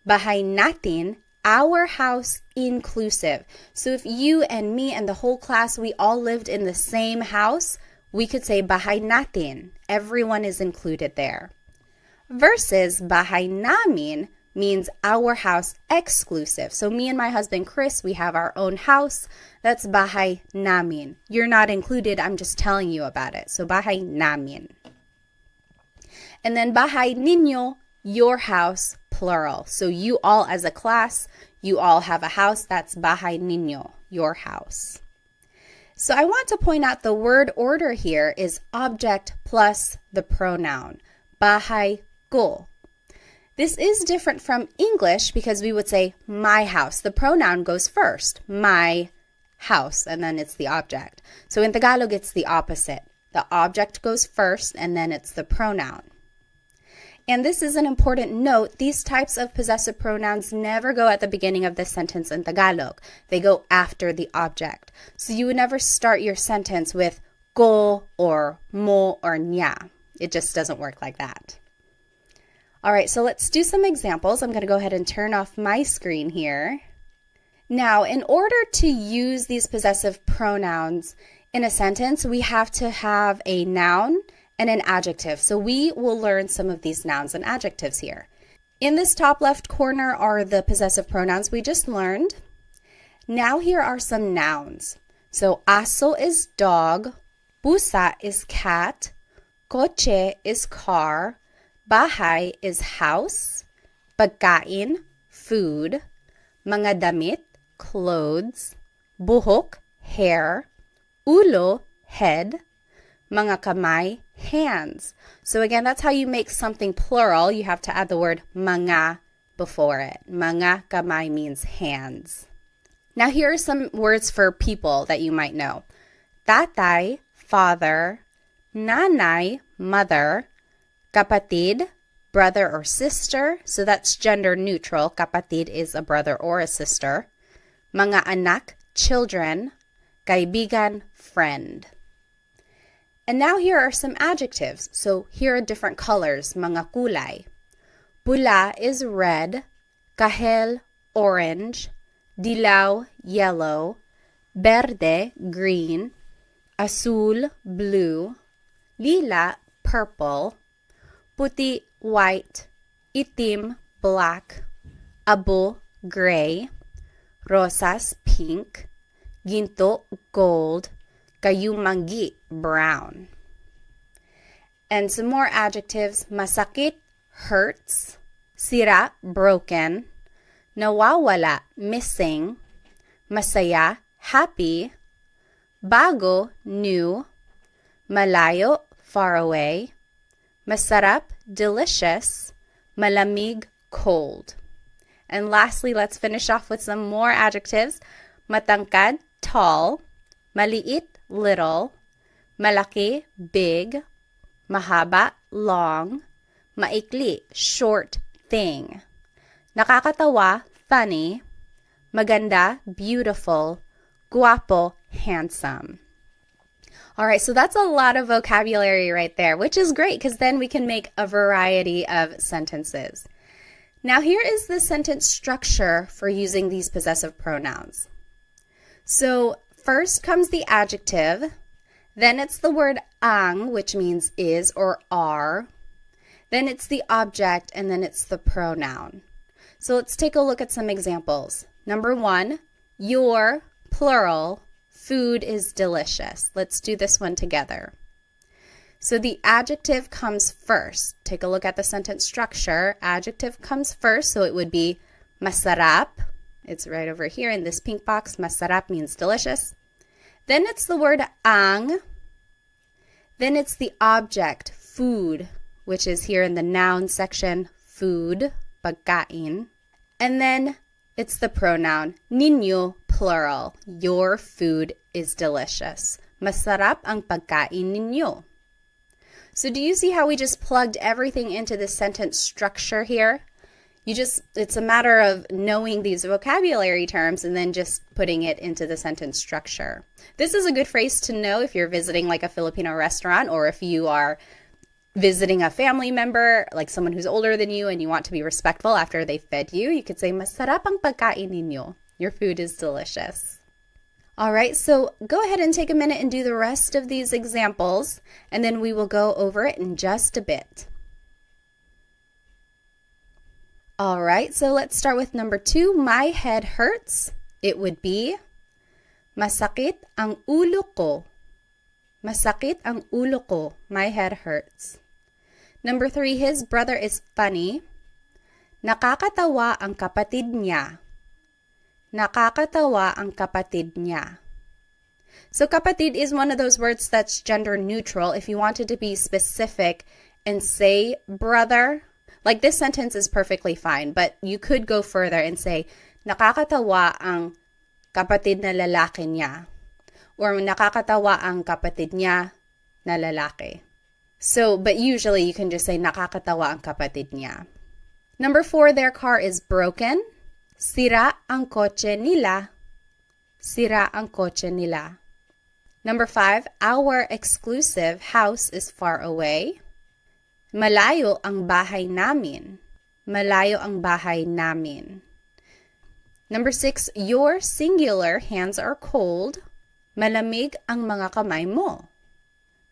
Bahay natin, our house inclusive. So if you and me and the whole class, we all lived in the same house, we could say bahay natin. Everyone is included there. versus bahay namin means our house exclusive. So me and my husband Chris, we have our own house. That's bahay namin. You're not included, I'm just telling you about it. So bahay namin. And then bahay ninyo, your house, plural. So you all as a class, you all have a house. That's bahay ninyo, your house. So I want to point out the word order here is object plus the pronoun. Bahay ko. This is different from English because we would say my house. The pronoun goes first, my house, and then it's the object. So in Tagalog, it's the opposite. The object goes first, and then it's the pronoun. And this is an important note. These types of possessive pronouns never go at the beginning of the sentence in Tagalog. They go after the object. So you would never start your sentence with ko or mo or nya. It just doesn't work like that. All right, so let's do some examples. I'm going to go ahead and turn off my screen here. Now, in order to use these possessive pronouns in a sentence, we have to have a noun and an adjective. So we will learn some of these nouns and adjectives here. In this top left corner are the possessive pronouns we just learned. Now here are some nouns. So aso is dog, pusa is cat, coche is car, bahay is house, pagkain, food, mga damit, clothes, buhok, hair, ulo, head, mga kamay, hands. So again, that's how you make something plural. You have to add the word mga before it. Mga kamay means hands. Now here are some words for people that you might know. Tatay, father, nanay, mother, kapatid, brother or sister. So that's gender neutral. Kapatid is a brother or a sister. Mga anak, children, kaibigan, friend. And now here are some adjectives. So here are different colors, mga kulay. Pula is red, kahel, orange, dilaw, yellow, verde, green, azul, blue, lila, purple, puti, white, itim, black, abo, gray, rosas, pink, ginto, gold, kayumangi, brown. And some more adjectives, masakit, hurts, sira, broken, nawawala, missing, masaya, happy, bago, new, malayo, far away, masarap, delicious, malamig, cold. And lastly, let's finish off with some more adjectives. Matangkad, tall, maliit, little, malaki, big, mahaba, long, maikli, short, thing, nakakatawa, funny, maganda, beautiful, guapo, handsome. All right, so that's a lot of vocabulary right there, which is great because then we can make a variety of sentences. Now here is the sentence structure for using these possessive pronouns. So first comes the adjective, then it's the word ang, which means is or are, then it's the object, and then it's the pronoun. So let's take a look at some examples. Number one, your, plural, food is delicious. Let's do this one together. So the adjective comes first. Take a look at the sentence structure. Adjective comes first, so it would be masarap. It's right over here in this pink box. Masarap means delicious. Then it's the word ang. Then it's the object, food, which is here in the noun section, food, pagkain. And then it's the pronoun, ninyo, plural. Your food is delicious. Masarap ang pagkain ninyo. So do you see how we just plugged everything into the sentence structure here? It's a matter of knowing these vocabulary terms and then just putting it into the sentence structure. This is a good phrase to know if you're visiting like a Filipino restaurant or if you are visiting a family member, like someone who's older than you and you want to be respectful after they fed you. You could say, masarap ang pagkain ninyo. Your food is delicious. All right, so go ahead and take a minute and do the rest of these examples, and then we will go over it in just a bit. All right, so let's start with number 2. My head hurts. It would be, masakit ang ulo ko. Masakit ang ulo ko. My head hurts. Number 3, his brother is funny. Nakakatawa ang kapatid niya. Nakakatawa ang kapatid niya. So kapatid is one of those words that's gender neutral. If you wanted to be specific and say brother, like this sentence is perfectly fine, but you could go further and say, nakakatawa ang kapatid na lalaki niya. Or nakakatawa ang kapatid niya na lalaki. So, but usually you can just say, nakakatawa ang kapatid niya. Number 4, their car is broken. Sira ang kotse nila. Sira ang kotse nila. Number 5, our exclusive house is far away. Malayo ang bahay namin. Malayo ang bahay namin. Number 6, your singular hands are cold. Malamig ang mga kamay mo.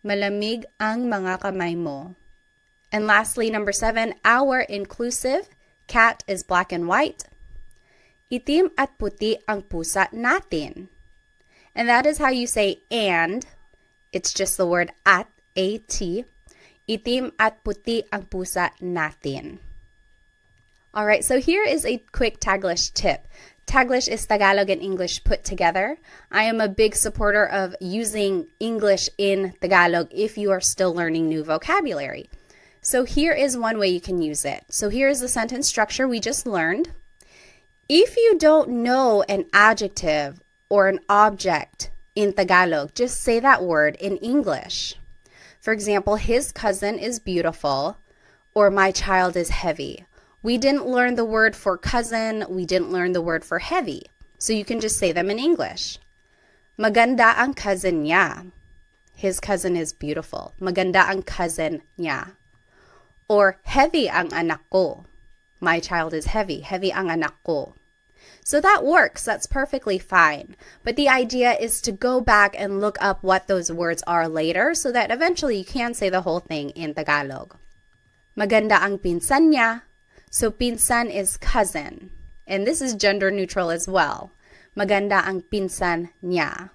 Malamig ang mga kamay mo. And lastly, number 7, our inclusive cat is black and white. Itim at puti ang pusa natin. And that is how you say and. It's just the word at, A-T. Itim at puti ang pusa natin. All right, so here is a quick Taglish tip. Taglish is Tagalog and English put together. I am a big supporter of using English in Tagalog if you are still learning new vocabulary. So here is one way you can use it. So here is the sentence structure we just learned. If you don't know an adjective or an object in Tagalog, just say that word in English. For example, his cousin is beautiful, or my child is heavy. We didn't learn the word for cousin, we didn't learn the word for heavy. So you can just say them in English. Maganda ang cousin niya. His cousin is beautiful. Maganda ang cousin niya. Or heavy ang anak ko. My child is heavy. Heavy ang anak ko. So that works. That's perfectly fine. But the idea is to go back and look up what those words are later so that eventually you can say the whole thing in Tagalog. Maganda ang pinsan niya. So pinsan is cousin. And this is gender neutral as well. Maganda ang pinsan niya.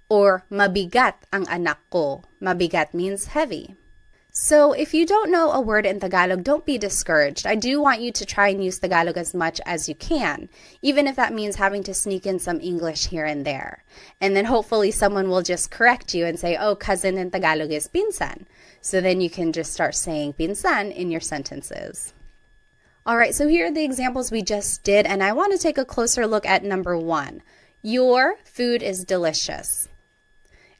Or mabigat ang anak ko. Mabigat means heavy. So if you don't know a word in Tagalog, don't be discouraged. I do want you to try and use Tagalog as much as you can, even if that means having to sneak in some English here and there. And then hopefully someone will just correct you and say, oh, cousin in Tagalog is pinsan. So then you can just start saying pinsan in your sentences. All right, so here are the examples we just did, and I want to take a closer look at number 1. Your food is delicious.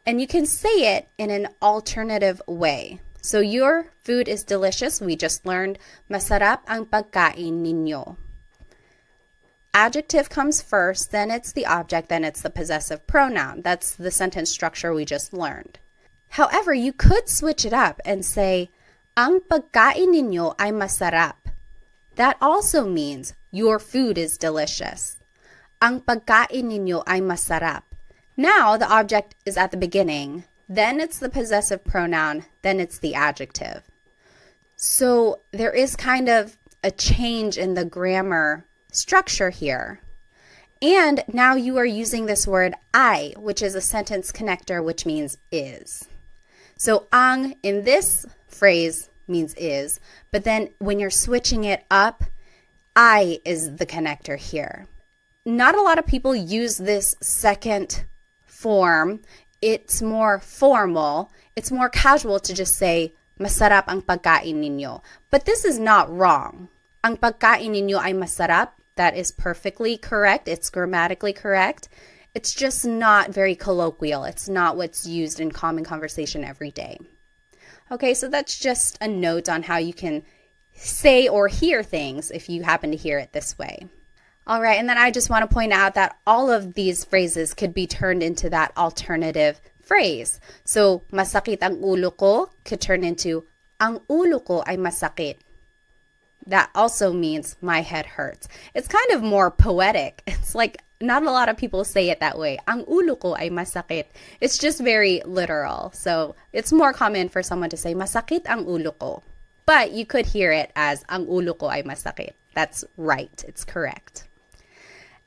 And you can say it in an alternative way. So your food is delicious. We just learned, masarap ang pagkain ninyo. Adjective comes first, then it's the object, then it's the possessive pronoun. That's the sentence structure we just learned. However, you could switch it up and say, ang pagkain ninyo ay masarap. That also means your food is delicious. Ang pagkain ninyo ay masarap. Now the object is at the beginning. Then it's the possessive pronoun, then it's the adjective. So there is kind of a change in the grammar structure here. And now you are using this word ay, which is a sentence connector, which means is. So ang in this phrase means is, but then when you're switching it up, I is the connector here. Not a lot of people use this second form. It's more formal, it's more casual to just say, masarap ang pagkain ninyo. But this is not wrong. Ang pagkain ninyo ay masarap. That is perfectly correct. It's grammatically correct. It's just not very colloquial. It's not what's used in common conversation every day. Okay, so that's just a note on how you can say or hear things if you happen to hear it this way. All right, and then I just want to point out that all of these phrases could be turned into that alternative phrase. So, masakit ang ulo ko could turn into, ang ulo ko ay masakit. That also means my head hurts. It's kind of more poetic. It's like not a lot of people say it that way. Ang ulo ko ay masakit. It's just very literal. So, it's more common for someone to say, masakit ang ulo ko. but you could hear it as ang ulo ko ay masakit. That's right. It's correct.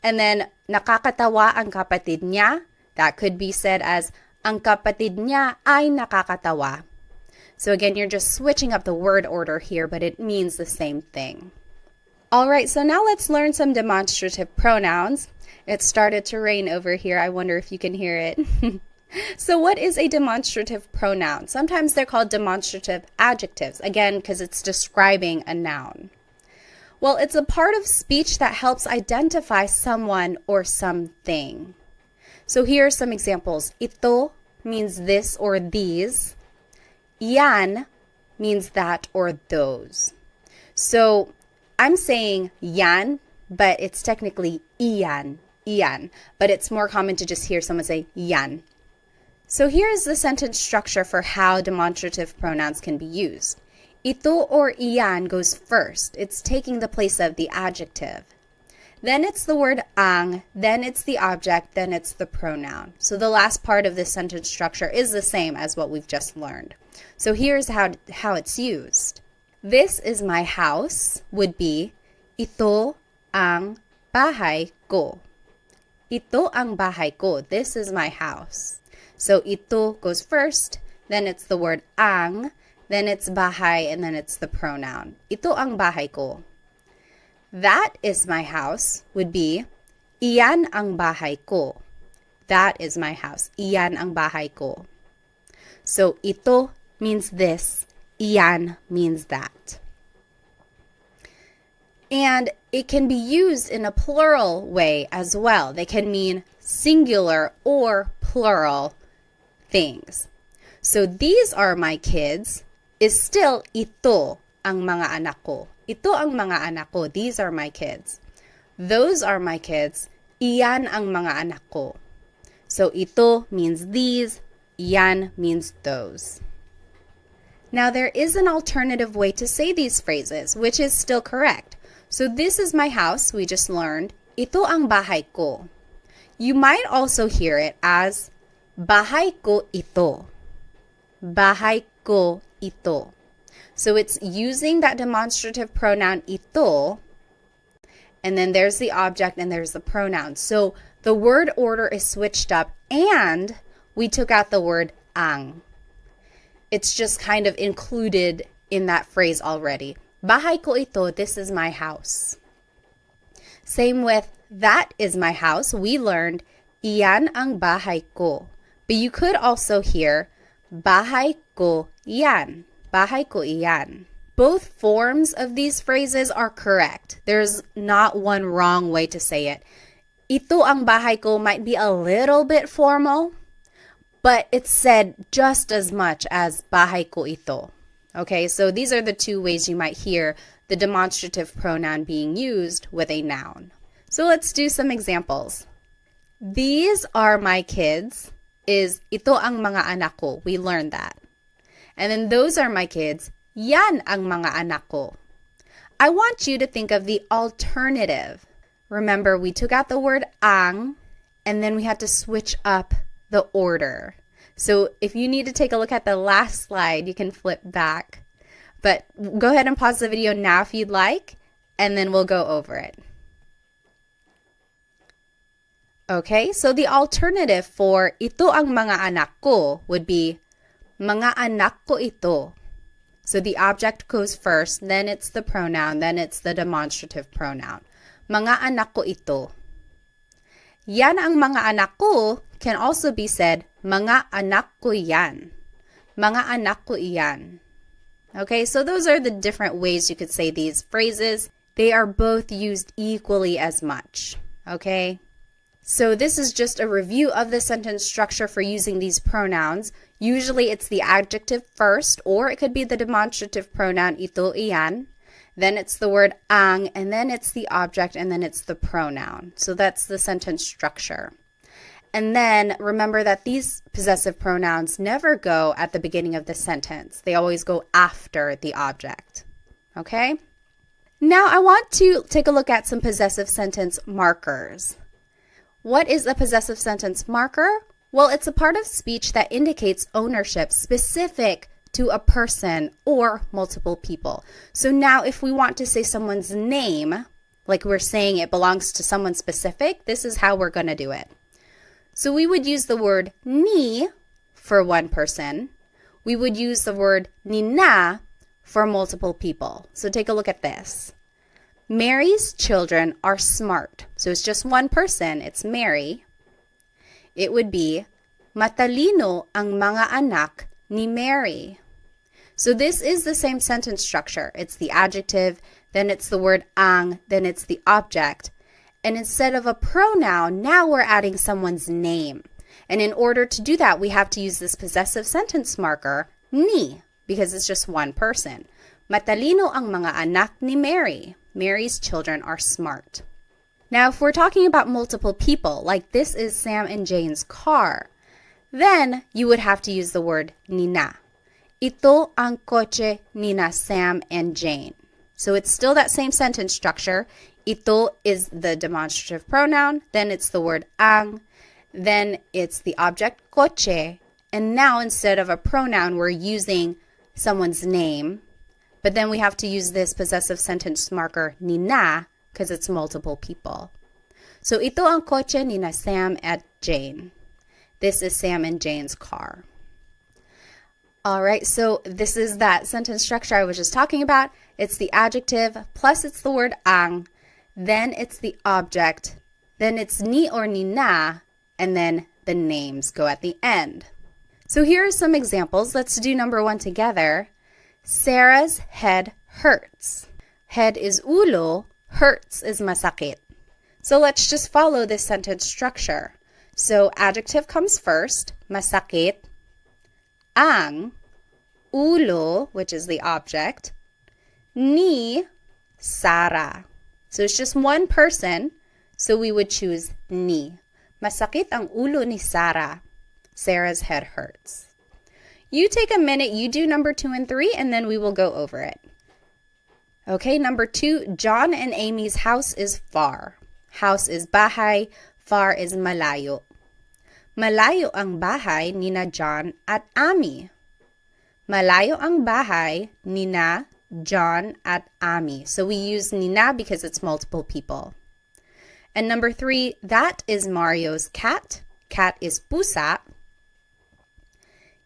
And then, nakakatawa ang kapatid niya. That could be said as ang kapatid niya ay nakakatawa. So again, you're just switching up the word order here, but it means the same thing. All right, so now let's learn some demonstrative pronouns. It started to rain over here. I wonder if you can hear it. So what is a demonstrative pronoun? Sometimes they're called demonstrative adjectives, again, because it's describing a noun. Well, it's a part of speech that helps identify someone or something. So here are some examples. Ito means this or these. Yan means that or those. So I'm saying yan, but it's technically iyan, but it's more common to just hear someone say yan. So here's the sentence structure for how demonstrative pronouns can be used. Ito or iyan goes first. It's taking the place of the adjective. Then it's the word ang, then it's the object, then it's the pronoun. So the last part of this sentence structure is the same as what we've just learned. So here's how it's used. This is my house would be ito ang bahay ko. Ito ang bahay ko. This is my house. So ito goes first, then it's the word ang, then it's bahay, and then it's the pronoun. Ito ang bahay ko. That is my house would be iyan ang bahay ko. That is my house. Iyan ang bahay ko. So ito means this. Iyan means that. And it can be used in a plural way as well. They can mean singular or plural things. So these are my kids is still ito ang mga anak ko. Ito ang mga anak ko. These are my kids. Those are my kids. Iyan ang mga anak ko. So ito means these. Iyan means those. Now there is an alternative way to say these phrases, which is still correct. So this is my house, we just learned. Ito ang bahay ko. You might also hear it as bahay ko ito. Bahay ko ito. So it's using that demonstrative pronoun ito, and then there's the object and there's the pronoun. So the word order is switched up and we took out the word ang. It's just kind of included in that phrase already. Bahay ko ito, this is my house. Same with that is my house. We learned iyan ang bahay ko. But you could also hear bahay ko iyan. Bahay ko iyan. Both forms of these phrases are correct. There's not one wrong way to say it. Ito ang bahay ko might be a little bit formal, but it's said just as much as bahay ko ito. Okay, so these are the two ways you might hear the demonstrative pronoun being used with a noun. So let's do some examples. These are my kids is ito ang mga anak ko. We learned that. And then those are my kids. Yan ang mga anak ko. I want you to think of the alternative. Remember, we took out the word ang, and then we had to switch up the order. So if you need to take a look at the last slide, you can flip back. But go ahead and pause the video now if you'd like, and then we'll go over it. Okay, so the alternative for ito ang mga anak ko would be mga anak ko ito. So the object goes first, then it's the pronoun, then it's the demonstrative pronoun. Mga anak ko ito. Yan ang mga anak ko can also be said, mga anak ko yan. Mga anak ko iyan. Okay, so those are the different ways you could say these phrases. They are both used equally as much. Okay, so this is just a review of the sentence structure for using these pronouns. Usually it's the adjective first, or it could be the demonstrative pronoun ito, iyan. Then it's the word ang, and then it's the object, and then it's the pronoun. So that's the sentence structure. And then remember that these possessive pronouns never go at the beginning of the sentence. They always go after the object. Okay? Now I want to take a look at some possessive sentence markers. What is a possessive sentence marker? Well, it's a part of speech that indicates ownership specific to a person or multiple people. So now if we want to say someone's name, like we're saying it belongs to someone specific, this is how we're going to do it. So we would use the word ni for one person. We would use the word nina for multiple people. So take a look at this. Mary's children are smart. So it's just one person. It's Mary. It would be matalino ang mga anak ni Mary. So this is the same sentence structure. It's the adjective, then it's the word ang, then it's the object. And instead of a pronoun, now we're adding someone's name. And in order to do that, we have to use this possessive sentence marker, ni, because it's just one person. Matalino ang mga anak ni Mary. Mary's children are smart. Now, if we're talking about multiple people, like this is Sam and Jane's car, then you would have to use the word nina. Ito ang kotse nina Sam and Jane. So it's still that same sentence structure. Ito is the demonstrative pronoun, then it's the word ang, then it's the object kotse, and now instead of a pronoun, we're using someone's name, but then we have to use this possessive sentence marker nina because it's multiple people. So ito ang kotse nina Sam at Jane. This is Sam and Jane's car. All right, so this is that sentence structure I was just talking about. It's the adjective, plus it's the word ang, then it's the object, then it's ni or nina, and then the names go at the end. So here are some examples. Let's do number one together. Sarah's head hurts. Head is ulo, hurts is masakit. So let's just follow this sentence structure. So adjective comes first, masakit, ang, ulo, which is the object, ni, Sarah. So it's just one person, so we would choose ni. Masakit ang ulo ni Sarah. Sarah's head hurts. You take a minute, you do number 2 and 3, and then we will go over it. Okay, number 2, John and Amy's house is far. House is bahay, far is malayo. Malayo ang bahay nina John at Amy. Malayo ang bahay nina John at Amy. So we use nina because it's multiple people. And number 3, that is Mario's cat. Cat is pusa.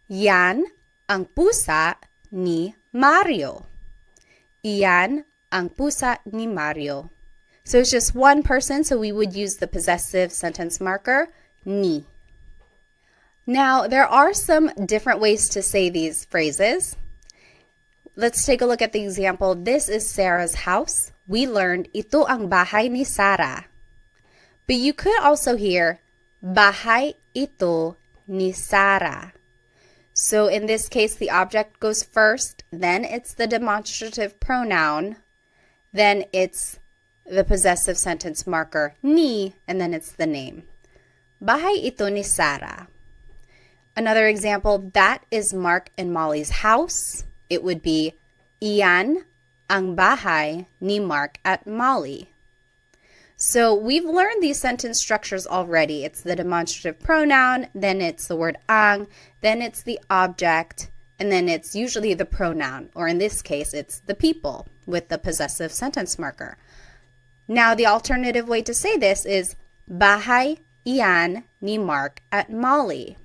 Yan ang pusa ni Mario. Iyan ang pusa ni Mario. So it's just one person, so we would use the possessive sentence marker, ni. Now, there are some different ways to say these phrases. Let's take a look at the example. This is Sarah's house. We learned, ito ang bahay ni Sarah. But you could also hear, bahay ito ni Sarah. So in this case, the object goes first, then it's the demonstrative pronoun, then it's the possessive sentence marker, ni, and then it's the name. Bahay ito ni Sarah. Another example, that is Mark and Molly's house. It would be, iyan ang bahay ni Mark at Molly. So we've learned these sentence structures already. It's the demonstrative pronoun, then it's the word ang, then it's the object, and then it's usually the pronoun, or in this case, it's the people with the possessive sentence marker. Now, the alternative way to say this is, bahay iyan ni Mark at Molly.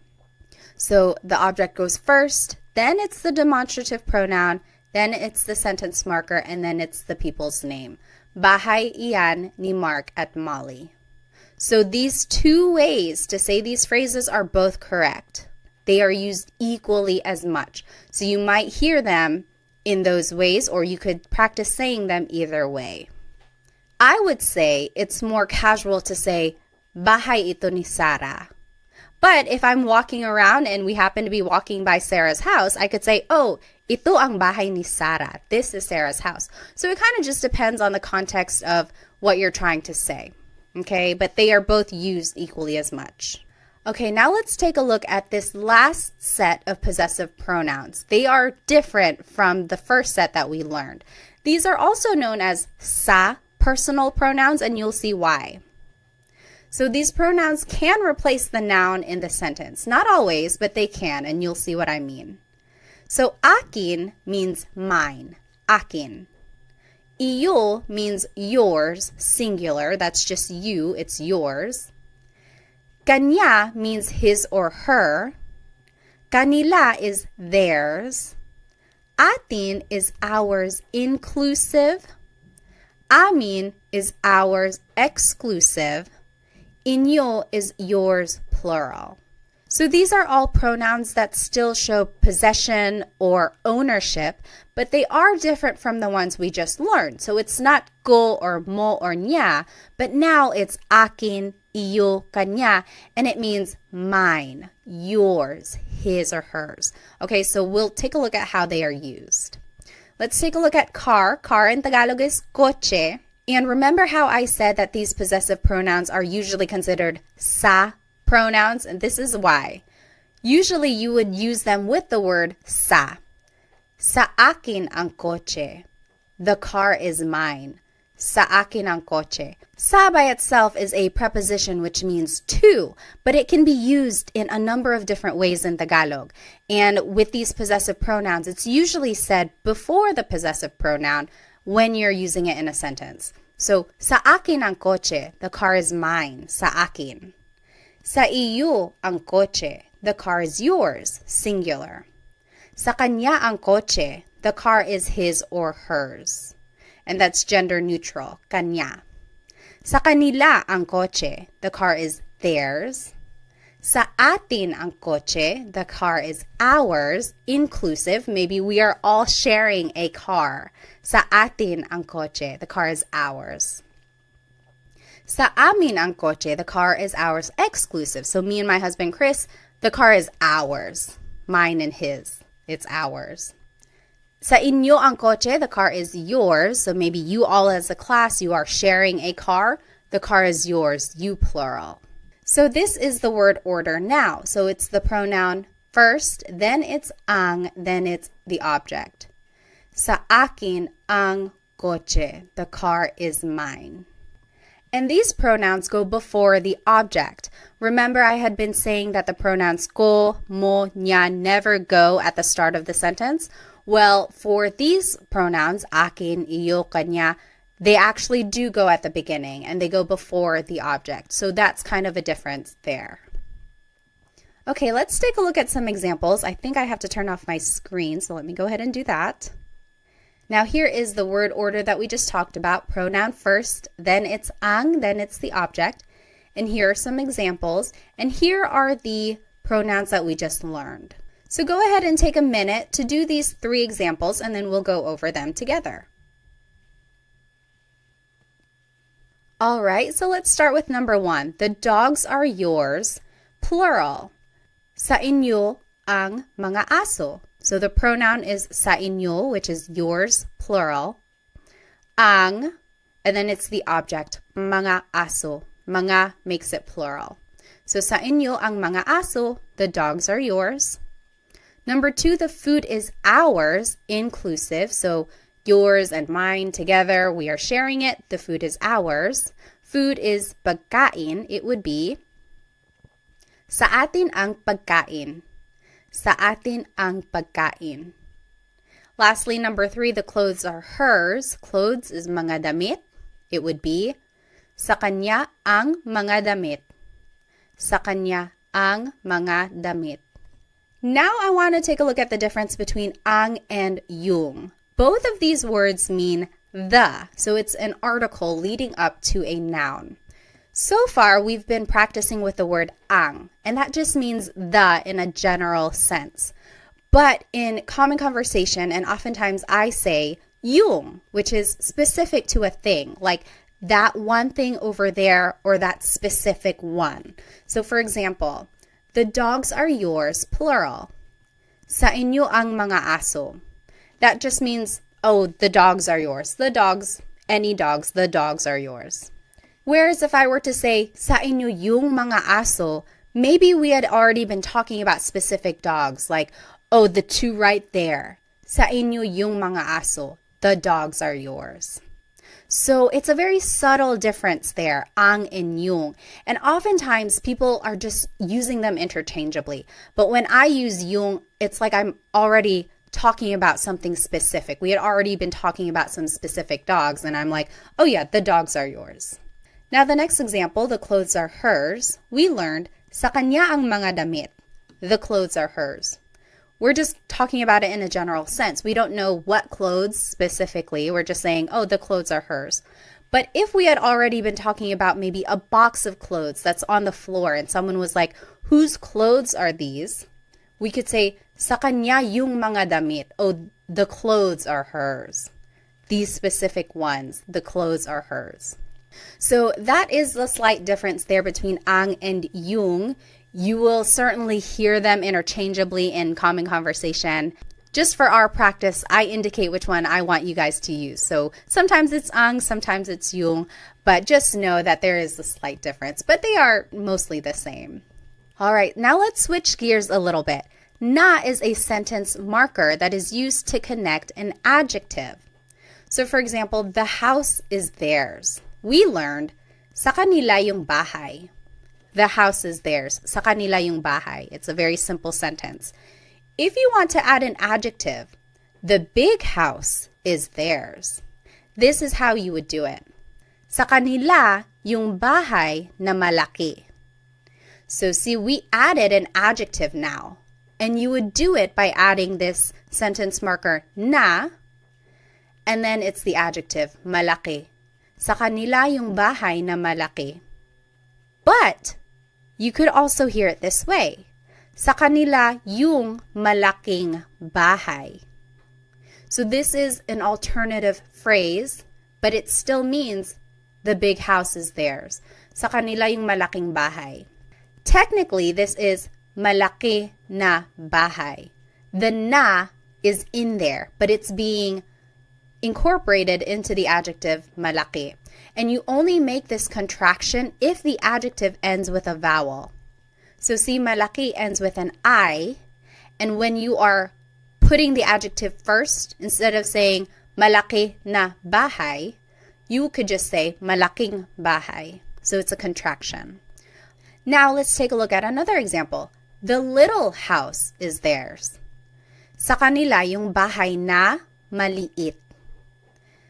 So the object goes first, then it's the demonstrative pronoun, then it's the sentence marker, and then it's the people's name. Bahay iyan ni Mark at Molly. So these two ways to say these phrases are both correct. They are used equally as much. So you might hear them in those ways, or you could practice saying them either way. I would say it's more casual to say, bahay ito ni Sarah. But if I'm walking around and we happen to be walking by Sarah's house, I could say, oh, ito ang bahay ni Sarah. This is Sarah's house. So it kind of just depends on the context of what you're trying to say. Okay, but they are both used equally as much. Okay, now let's take a look at this last set of possessive pronouns. They are different from the first set that we learned. These are also known as sa personal pronouns, and you'll see why. So these pronouns can replace the noun in the sentence. Not always, but they can, and you'll see what I mean. So akin means mine, akin. Iyo means yours, singular. That's just you, it's yours. Kanya means his or her. Kanila is theirs. Atin is ours, inclusive. Amin is ours, exclusive. Inyo is yours, plural. So these are all pronouns that still show possession or ownership, but they are different from the ones we just learned. So it's not ko or mo or nya, but now it's akin, iyo, kanya, and it means mine, yours, his or hers. Okay, so we'll take a look at how they are used. Let's take a look at car. Car in Tagalog is coche. And remember how I said that these possessive pronouns are usually considered sa pronouns, and this is why. Usually you would use them with the word sa. Sa akin ang coche. The car is mine. Sa akin ang coche. Sa by itself is a preposition which means to, but it can be used in a number of different ways in Tagalog. And with these possessive pronouns, it's usually said before the possessive pronoun when you're using it in a sentence. So, sa akin ang coche. The car is mine. Sa akin. Sa iyo ang coche, the car is yours, singular. Sa kanya ang coche, the car is his or hers. And that's gender neutral, kanya. Sa kanila ang coche, the car is theirs. Sa atin ang coche, the car is ours, inclusive. Maybe we are all sharing a car. Sa atin ang coche, the car is ours. Sa amin ang coche, the car is ours, exclusive. So me and my husband Chris, the car is ours. Mine and his. It's ours. Sa inyo ang coche, the car is yours. So maybe you all as a class, you are sharing a car. The car is yours, you plural. So this is the word order now. So it's the pronoun first, then it's ang, then it's the object. Sa akin ang coche, the car is mine. And these pronouns go before the object. Remember, I had been saying that the pronouns ko, mo, nya never go at the start of the sentence. Well, for these pronouns, akin, iyo, kanya, they actually do go at the beginning and they go before the object. So that's kind of a difference there. Okay, let's take a look at some examples. I think I have to turn off my screen, so let me go ahead and do that. Now here is the word order that we just talked about. Pronoun first, then it's ang, then it's the object. And here are some examples. And here are the pronouns that we just learned. So go ahead and take a minute to do these 3 examples and then we'll go over them together. All right, so let's start with number 1. The dogs are yours, plural. Sa inyo ang mga aso. So the pronoun is sa inyo, which is yours, plural. Ang, and then it's the object, mga aso. Mga makes it plural. So sa inyo ang mga aso, the dogs are yours. Number 2, the food is ours, inclusive. So yours and mine together, we are sharing it. The food is ours. Food is pagkain. It would be sa atin ang pagkain. Sa atin ang pagkain. Lastly, number 3, the clothes are hers. Clothes is mga damit. It would be sa kanya ang mga damit. Sa kanya ang mga damit. Now I want to take a look at the difference between ang and yung. Both of these words mean the, so it's an article leading up to a noun. So far, we've been practicing with the word ang, and that just means the in a general sense. But in common conversation, and oftentimes I say yung, which is specific to a thing, like that one thing over there or that specific one. So for example, the dogs are yours, plural. Sa inyo ang mga aso. That just means, oh, the dogs are yours. The dogs, any dogs, the dogs are yours. Whereas if I were to say, sa inyo yung mga aso, maybe we had already been talking about specific dogs, like, oh, the 2 right there. Sa inyo yung mga aso, the dogs are yours. So it's a very subtle difference there, ang and yung. And oftentimes people are just using them interchangeably. But when I use yung, it's like I'm already talking about something specific. We had already been talking about some specific dogs, and I'm like, oh yeah, the dogs are yours. Now the next example, the clothes are hers, we learned, sa kanya ang mga damit. The clothes are hers. We're just talking about it in a general sense. We don't know what clothes specifically. We're just saying, oh, the clothes are hers. But if we had already been talking about maybe a box of clothes that's on the floor and someone was like, whose clothes are these? We could say, sa kanya yung mga damit. Oh, the clothes are hers. These specific ones, the clothes are hers. So that is the slight difference there between ang and yung. You will certainly hear them interchangeably in common conversation. Just for our practice, I indicate which one I want you guys to use. So sometimes it's ang, sometimes it's yung, but just know that there is a slight difference, but they are mostly the same. All right, now let's switch gears a little bit. Na is a sentence marker that is used to connect an adjective. So for example, the house is theirs. We learned, sa kanila yung bahay. The house is theirs. Sa kanila yung bahay. It's a very simple sentence. If you want to add an adjective, the big house is theirs. This is how you would do it. Sa kanila yung bahay na malaki. So see, we added an adjective now. And you would do it by adding this sentence marker na, and then it's the adjective malaki. Sa kanila yung bahay na malaki. But you could also hear it this way. Sa kanila yung malaking bahay. So this is an alternative phrase, but it still means the big house is theirs. Sa kanila yung malaking bahay. Technically, this is malaki na bahay. The na is in there, but it's being incorporated into the adjective malaki. And you only make this contraction if the adjective ends with a vowel. So see, malaki ends with an I, and when you are putting the adjective first, instead of saying malaki na bahay, you could just say malaking bahay. So it's a contraction. Now let's take a look at another example. The little house is theirs. Sa kanila yung bahay na maliit.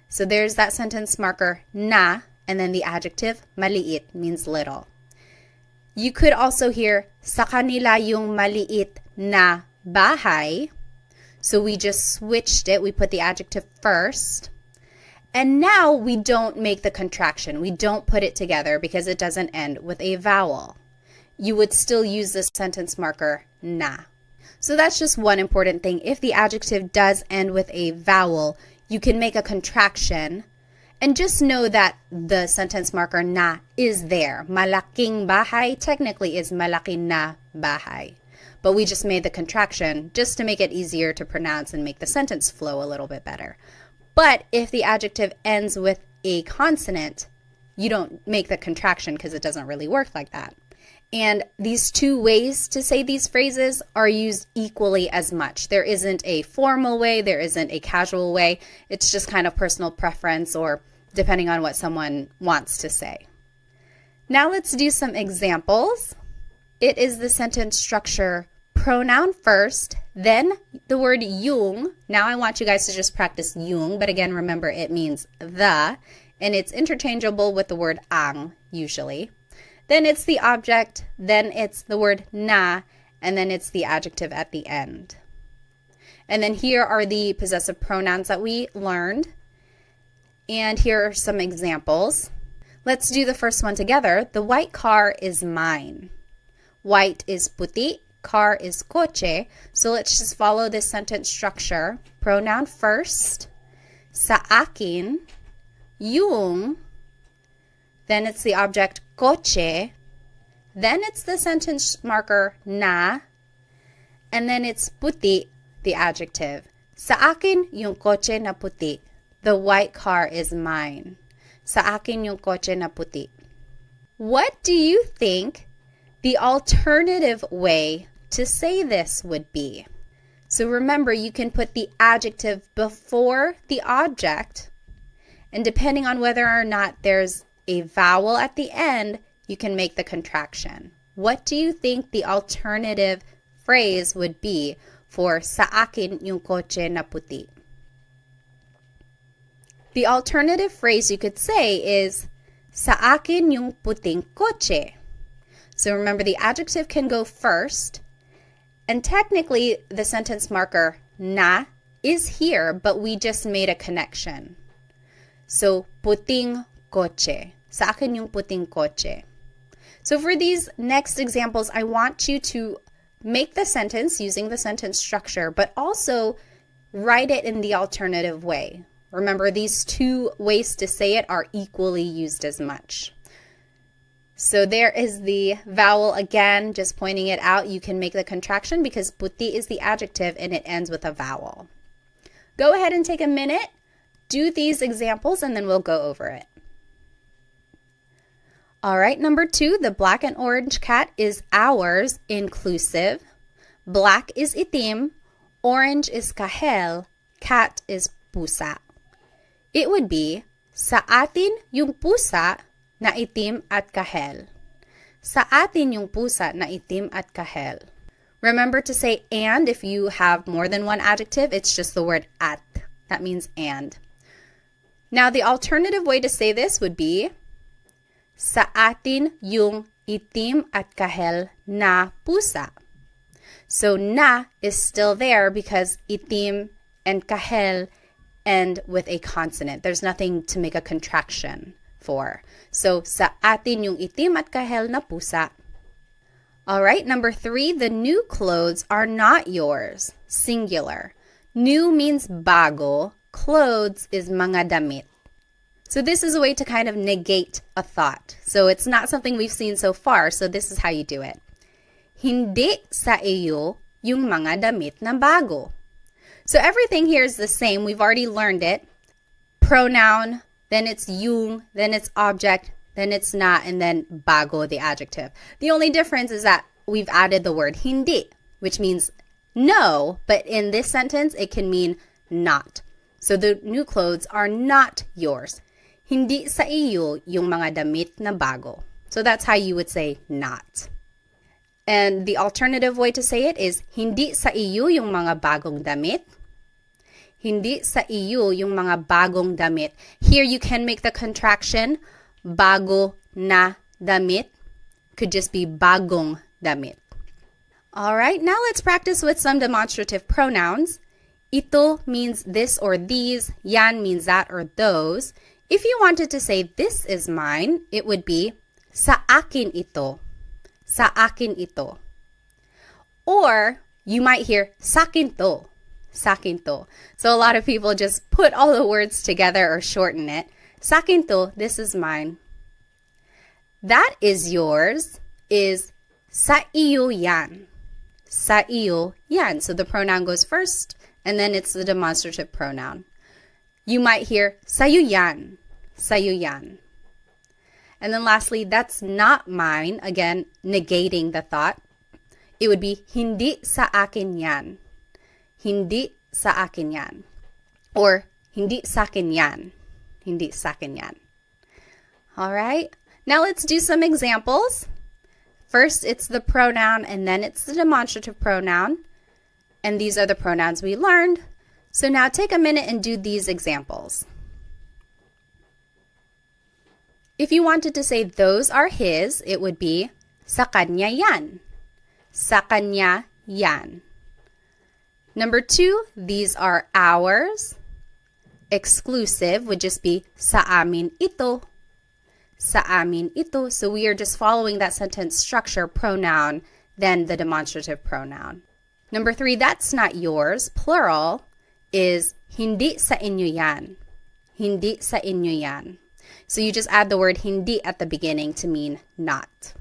So there's that sentence marker na, and then the adjective maliit means little. You could also hear sa kanila yung maliit na bahay. So we just switched it. We put the adjective first. And now we don't make the contraction. We don't put it together because it doesn't end with a vowel. You would still use this sentence marker na. So that's just one important thing. If the adjective does end with a vowel, you can make a contraction. And just know that the sentence marker na is there. Malaking bahay technically is malaki na bahay. But we just made the contraction just to make it easier to pronounce and make the sentence flow a little bit better. But if the adjective ends with a consonant, you don't make the contraction because it doesn't really work like that. And these two ways to say these phrases are used equally as much. There isn't a formal way, there isn't a casual way. It's just kind of personal preference or depending on what someone wants to say. Now let's do some examples. It is the sentence structure pronoun first, then the word yung. Now I want you guys to just practice yung, but again, remember it means the, and it's interchangeable with the word ang usually. Then it's the object, then it's the word na, and then it's the adjective at the end. And then here are the possessive pronouns that we learned. And here are some examples. Let's do the first one together. The white car is mine. White is puti, car is coche. So let's just follow this sentence structure. Pronoun first, sa akin, yung, then it's the object coche, then it's the sentence marker na, and then it's puti, the adjective. Sa akin yung coche na puti. The white car is mine. Sa akin yung coche na puti. What do you think the alternative way to say this would be? So remember, you can put the adjective before the object, and depending on whether or not there's a vowel at the end, you can make the contraction. What do you think the alternative phrase would be for sa akin yung kotse na puti. The alternative phrase you could say is sa akin yung puting kotse. So remember, the adjective can go first, and technically the sentence marker na is here, but we just made a connection. So puting kotse. Sa akin yung puting kotse. So for these next examples, I want you to make the sentence using the sentence structure, but also write it in the alternative way. Remember, these two ways to say it are equally used as much. So there is the vowel again, just pointing it out. You can make the contraction because puti is the adjective and it ends with a vowel. Go ahead and take a minute, do these examples, and then we'll go over it. All right, number 2, the black and orange cat is ours, inclusive. Black is itim, orange is kahel, cat is pusa. It would be, sa atin yung pusa na itim at kahel. Sa atin yung pusa na itim at kahel. Remember to say and if you have more than one adjective, it's just the word at. That means and. Now, the alternative way to say this would be, sa atin yung itim at kahel na pusa. So na is still there because itim and kahel end with a consonant. There's nothing to make a contraction for. So sa atin yung itim at kahel na pusa. All right, number 3, the new clothes are not yours. Singular. New means bago. Clothes is mga damit. So this is a way to kind of negate a thought. So it's not something we've seen so far, so this is how you do it. Hindi sa iyo yung mga damit na bago. So everything here is the same. We've already learned it. Pronoun, then it's yung, then it's object, then it's na, and then bago, the adjective. The only difference is that we've added the word hindi, which means no, but in this sentence, it can mean not. So the new clothes are not yours. Hindi sa iyo yung mga damit na bago. So that's how you would say not. And the alternative way to say it is, hindi sa iyo yung mga bagong damit. Hindi sa iyo yung mga bagong damit. Here you can make the contraction, bago na damit. Could just be bagong damit. All right, now let's practice with some demonstrative pronouns. Ito means this or these. Yan means that or those. If you wanted to say this is mine, it would be sa akin ito. Sa akin ito. Or you might hear sakin to. Sakin to. So a lot of people just put all the words together or shorten it. Sakin to, this is mine. That is yours is sa iyo yan. Sa iyo yan. So the pronoun goes first, and then it's the demonstrative pronoun. You might hear sa'yo yan. Sa'yo yan. And then lastly, that's not mine. Again, negating the thought. It would be hindi sa akin yan. Hindi sa akin yan. Or hindi sa akin yan. Hindi sa akin yan. All right. Now let's do some examples. First, it's the pronoun, and then it's the demonstrative pronoun. And these are the pronouns we learned. So now take a minute and do these examples. If you wanted to say those are his, it would be sa kanya yan. Sa kanya yan. Number 2, these are ours. Exclusive would just be sa amin ito. Sa amin ito. So we are just following that sentence structure, pronoun, then the demonstrative pronoun. Number 3, that's not yours. Plural is hindi sa inyo yan. Hindi sa inyo yan. So you just add the word hindi at the beginning to mean not.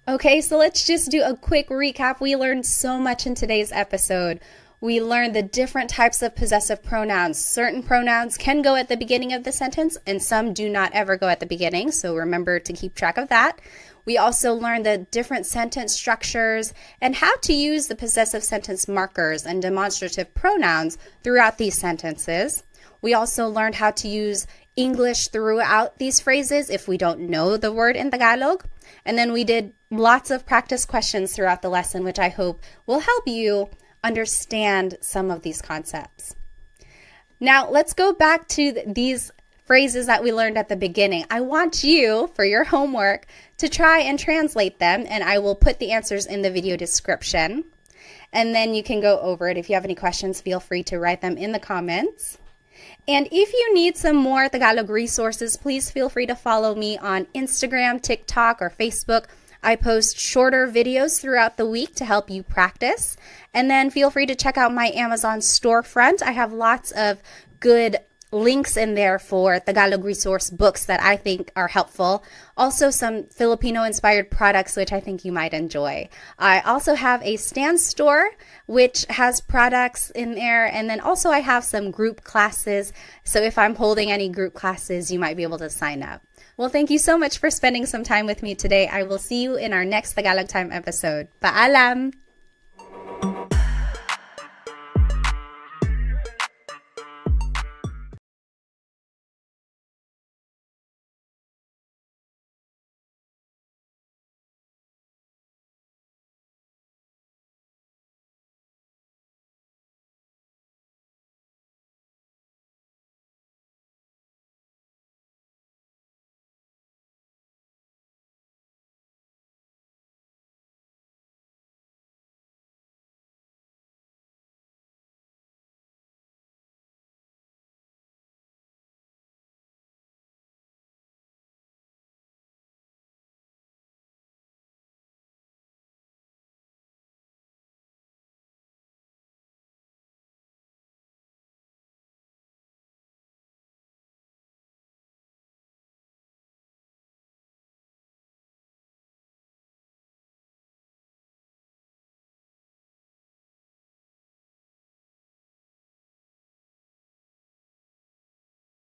Okay, so let's just do a quick recap. We learned so much in today's episode. We learned the different types of possessive pronouns. Certain pronouns can go at the beginning of the sentence, and some do not ever go at the beginning, so remember to keep track of that. We also learned the different sentence structures and how to use the possessive sentence markers and demonstrative pronouns throughout these sentences. We also learned how to use English throughout these phrases if we don't know the word in Tagalog. And then we did lots of practice questions throughout the lesson, which I hope will help you understand some of these concepts. Now, let's go back to these phrases that we learned at the beginning. I want you, for your homework, to try and translate them, and I will put the answers in the video description. And then you can go over it. If you have any questions, feel free to write them in the comments. And if you need some more Tagalog resources, please feel free to follow me on Instagram, TikTok, or Facebook. I post shorter videos throughout the week to help you practice. And then feel free to check out my Amazon storefront. I have lots of good links in there for Tagalog resource books that I think are helpful. Also some Filipino-inspired products which I think you might enjoy. I also have a Stan store which has products in there, and then also I have some group classes. So if I'm holding any group classes, you might be able to sign up. Well, thank you so much for spending some time with me today. I will see you in our next Tagalog Time episode. Paalam!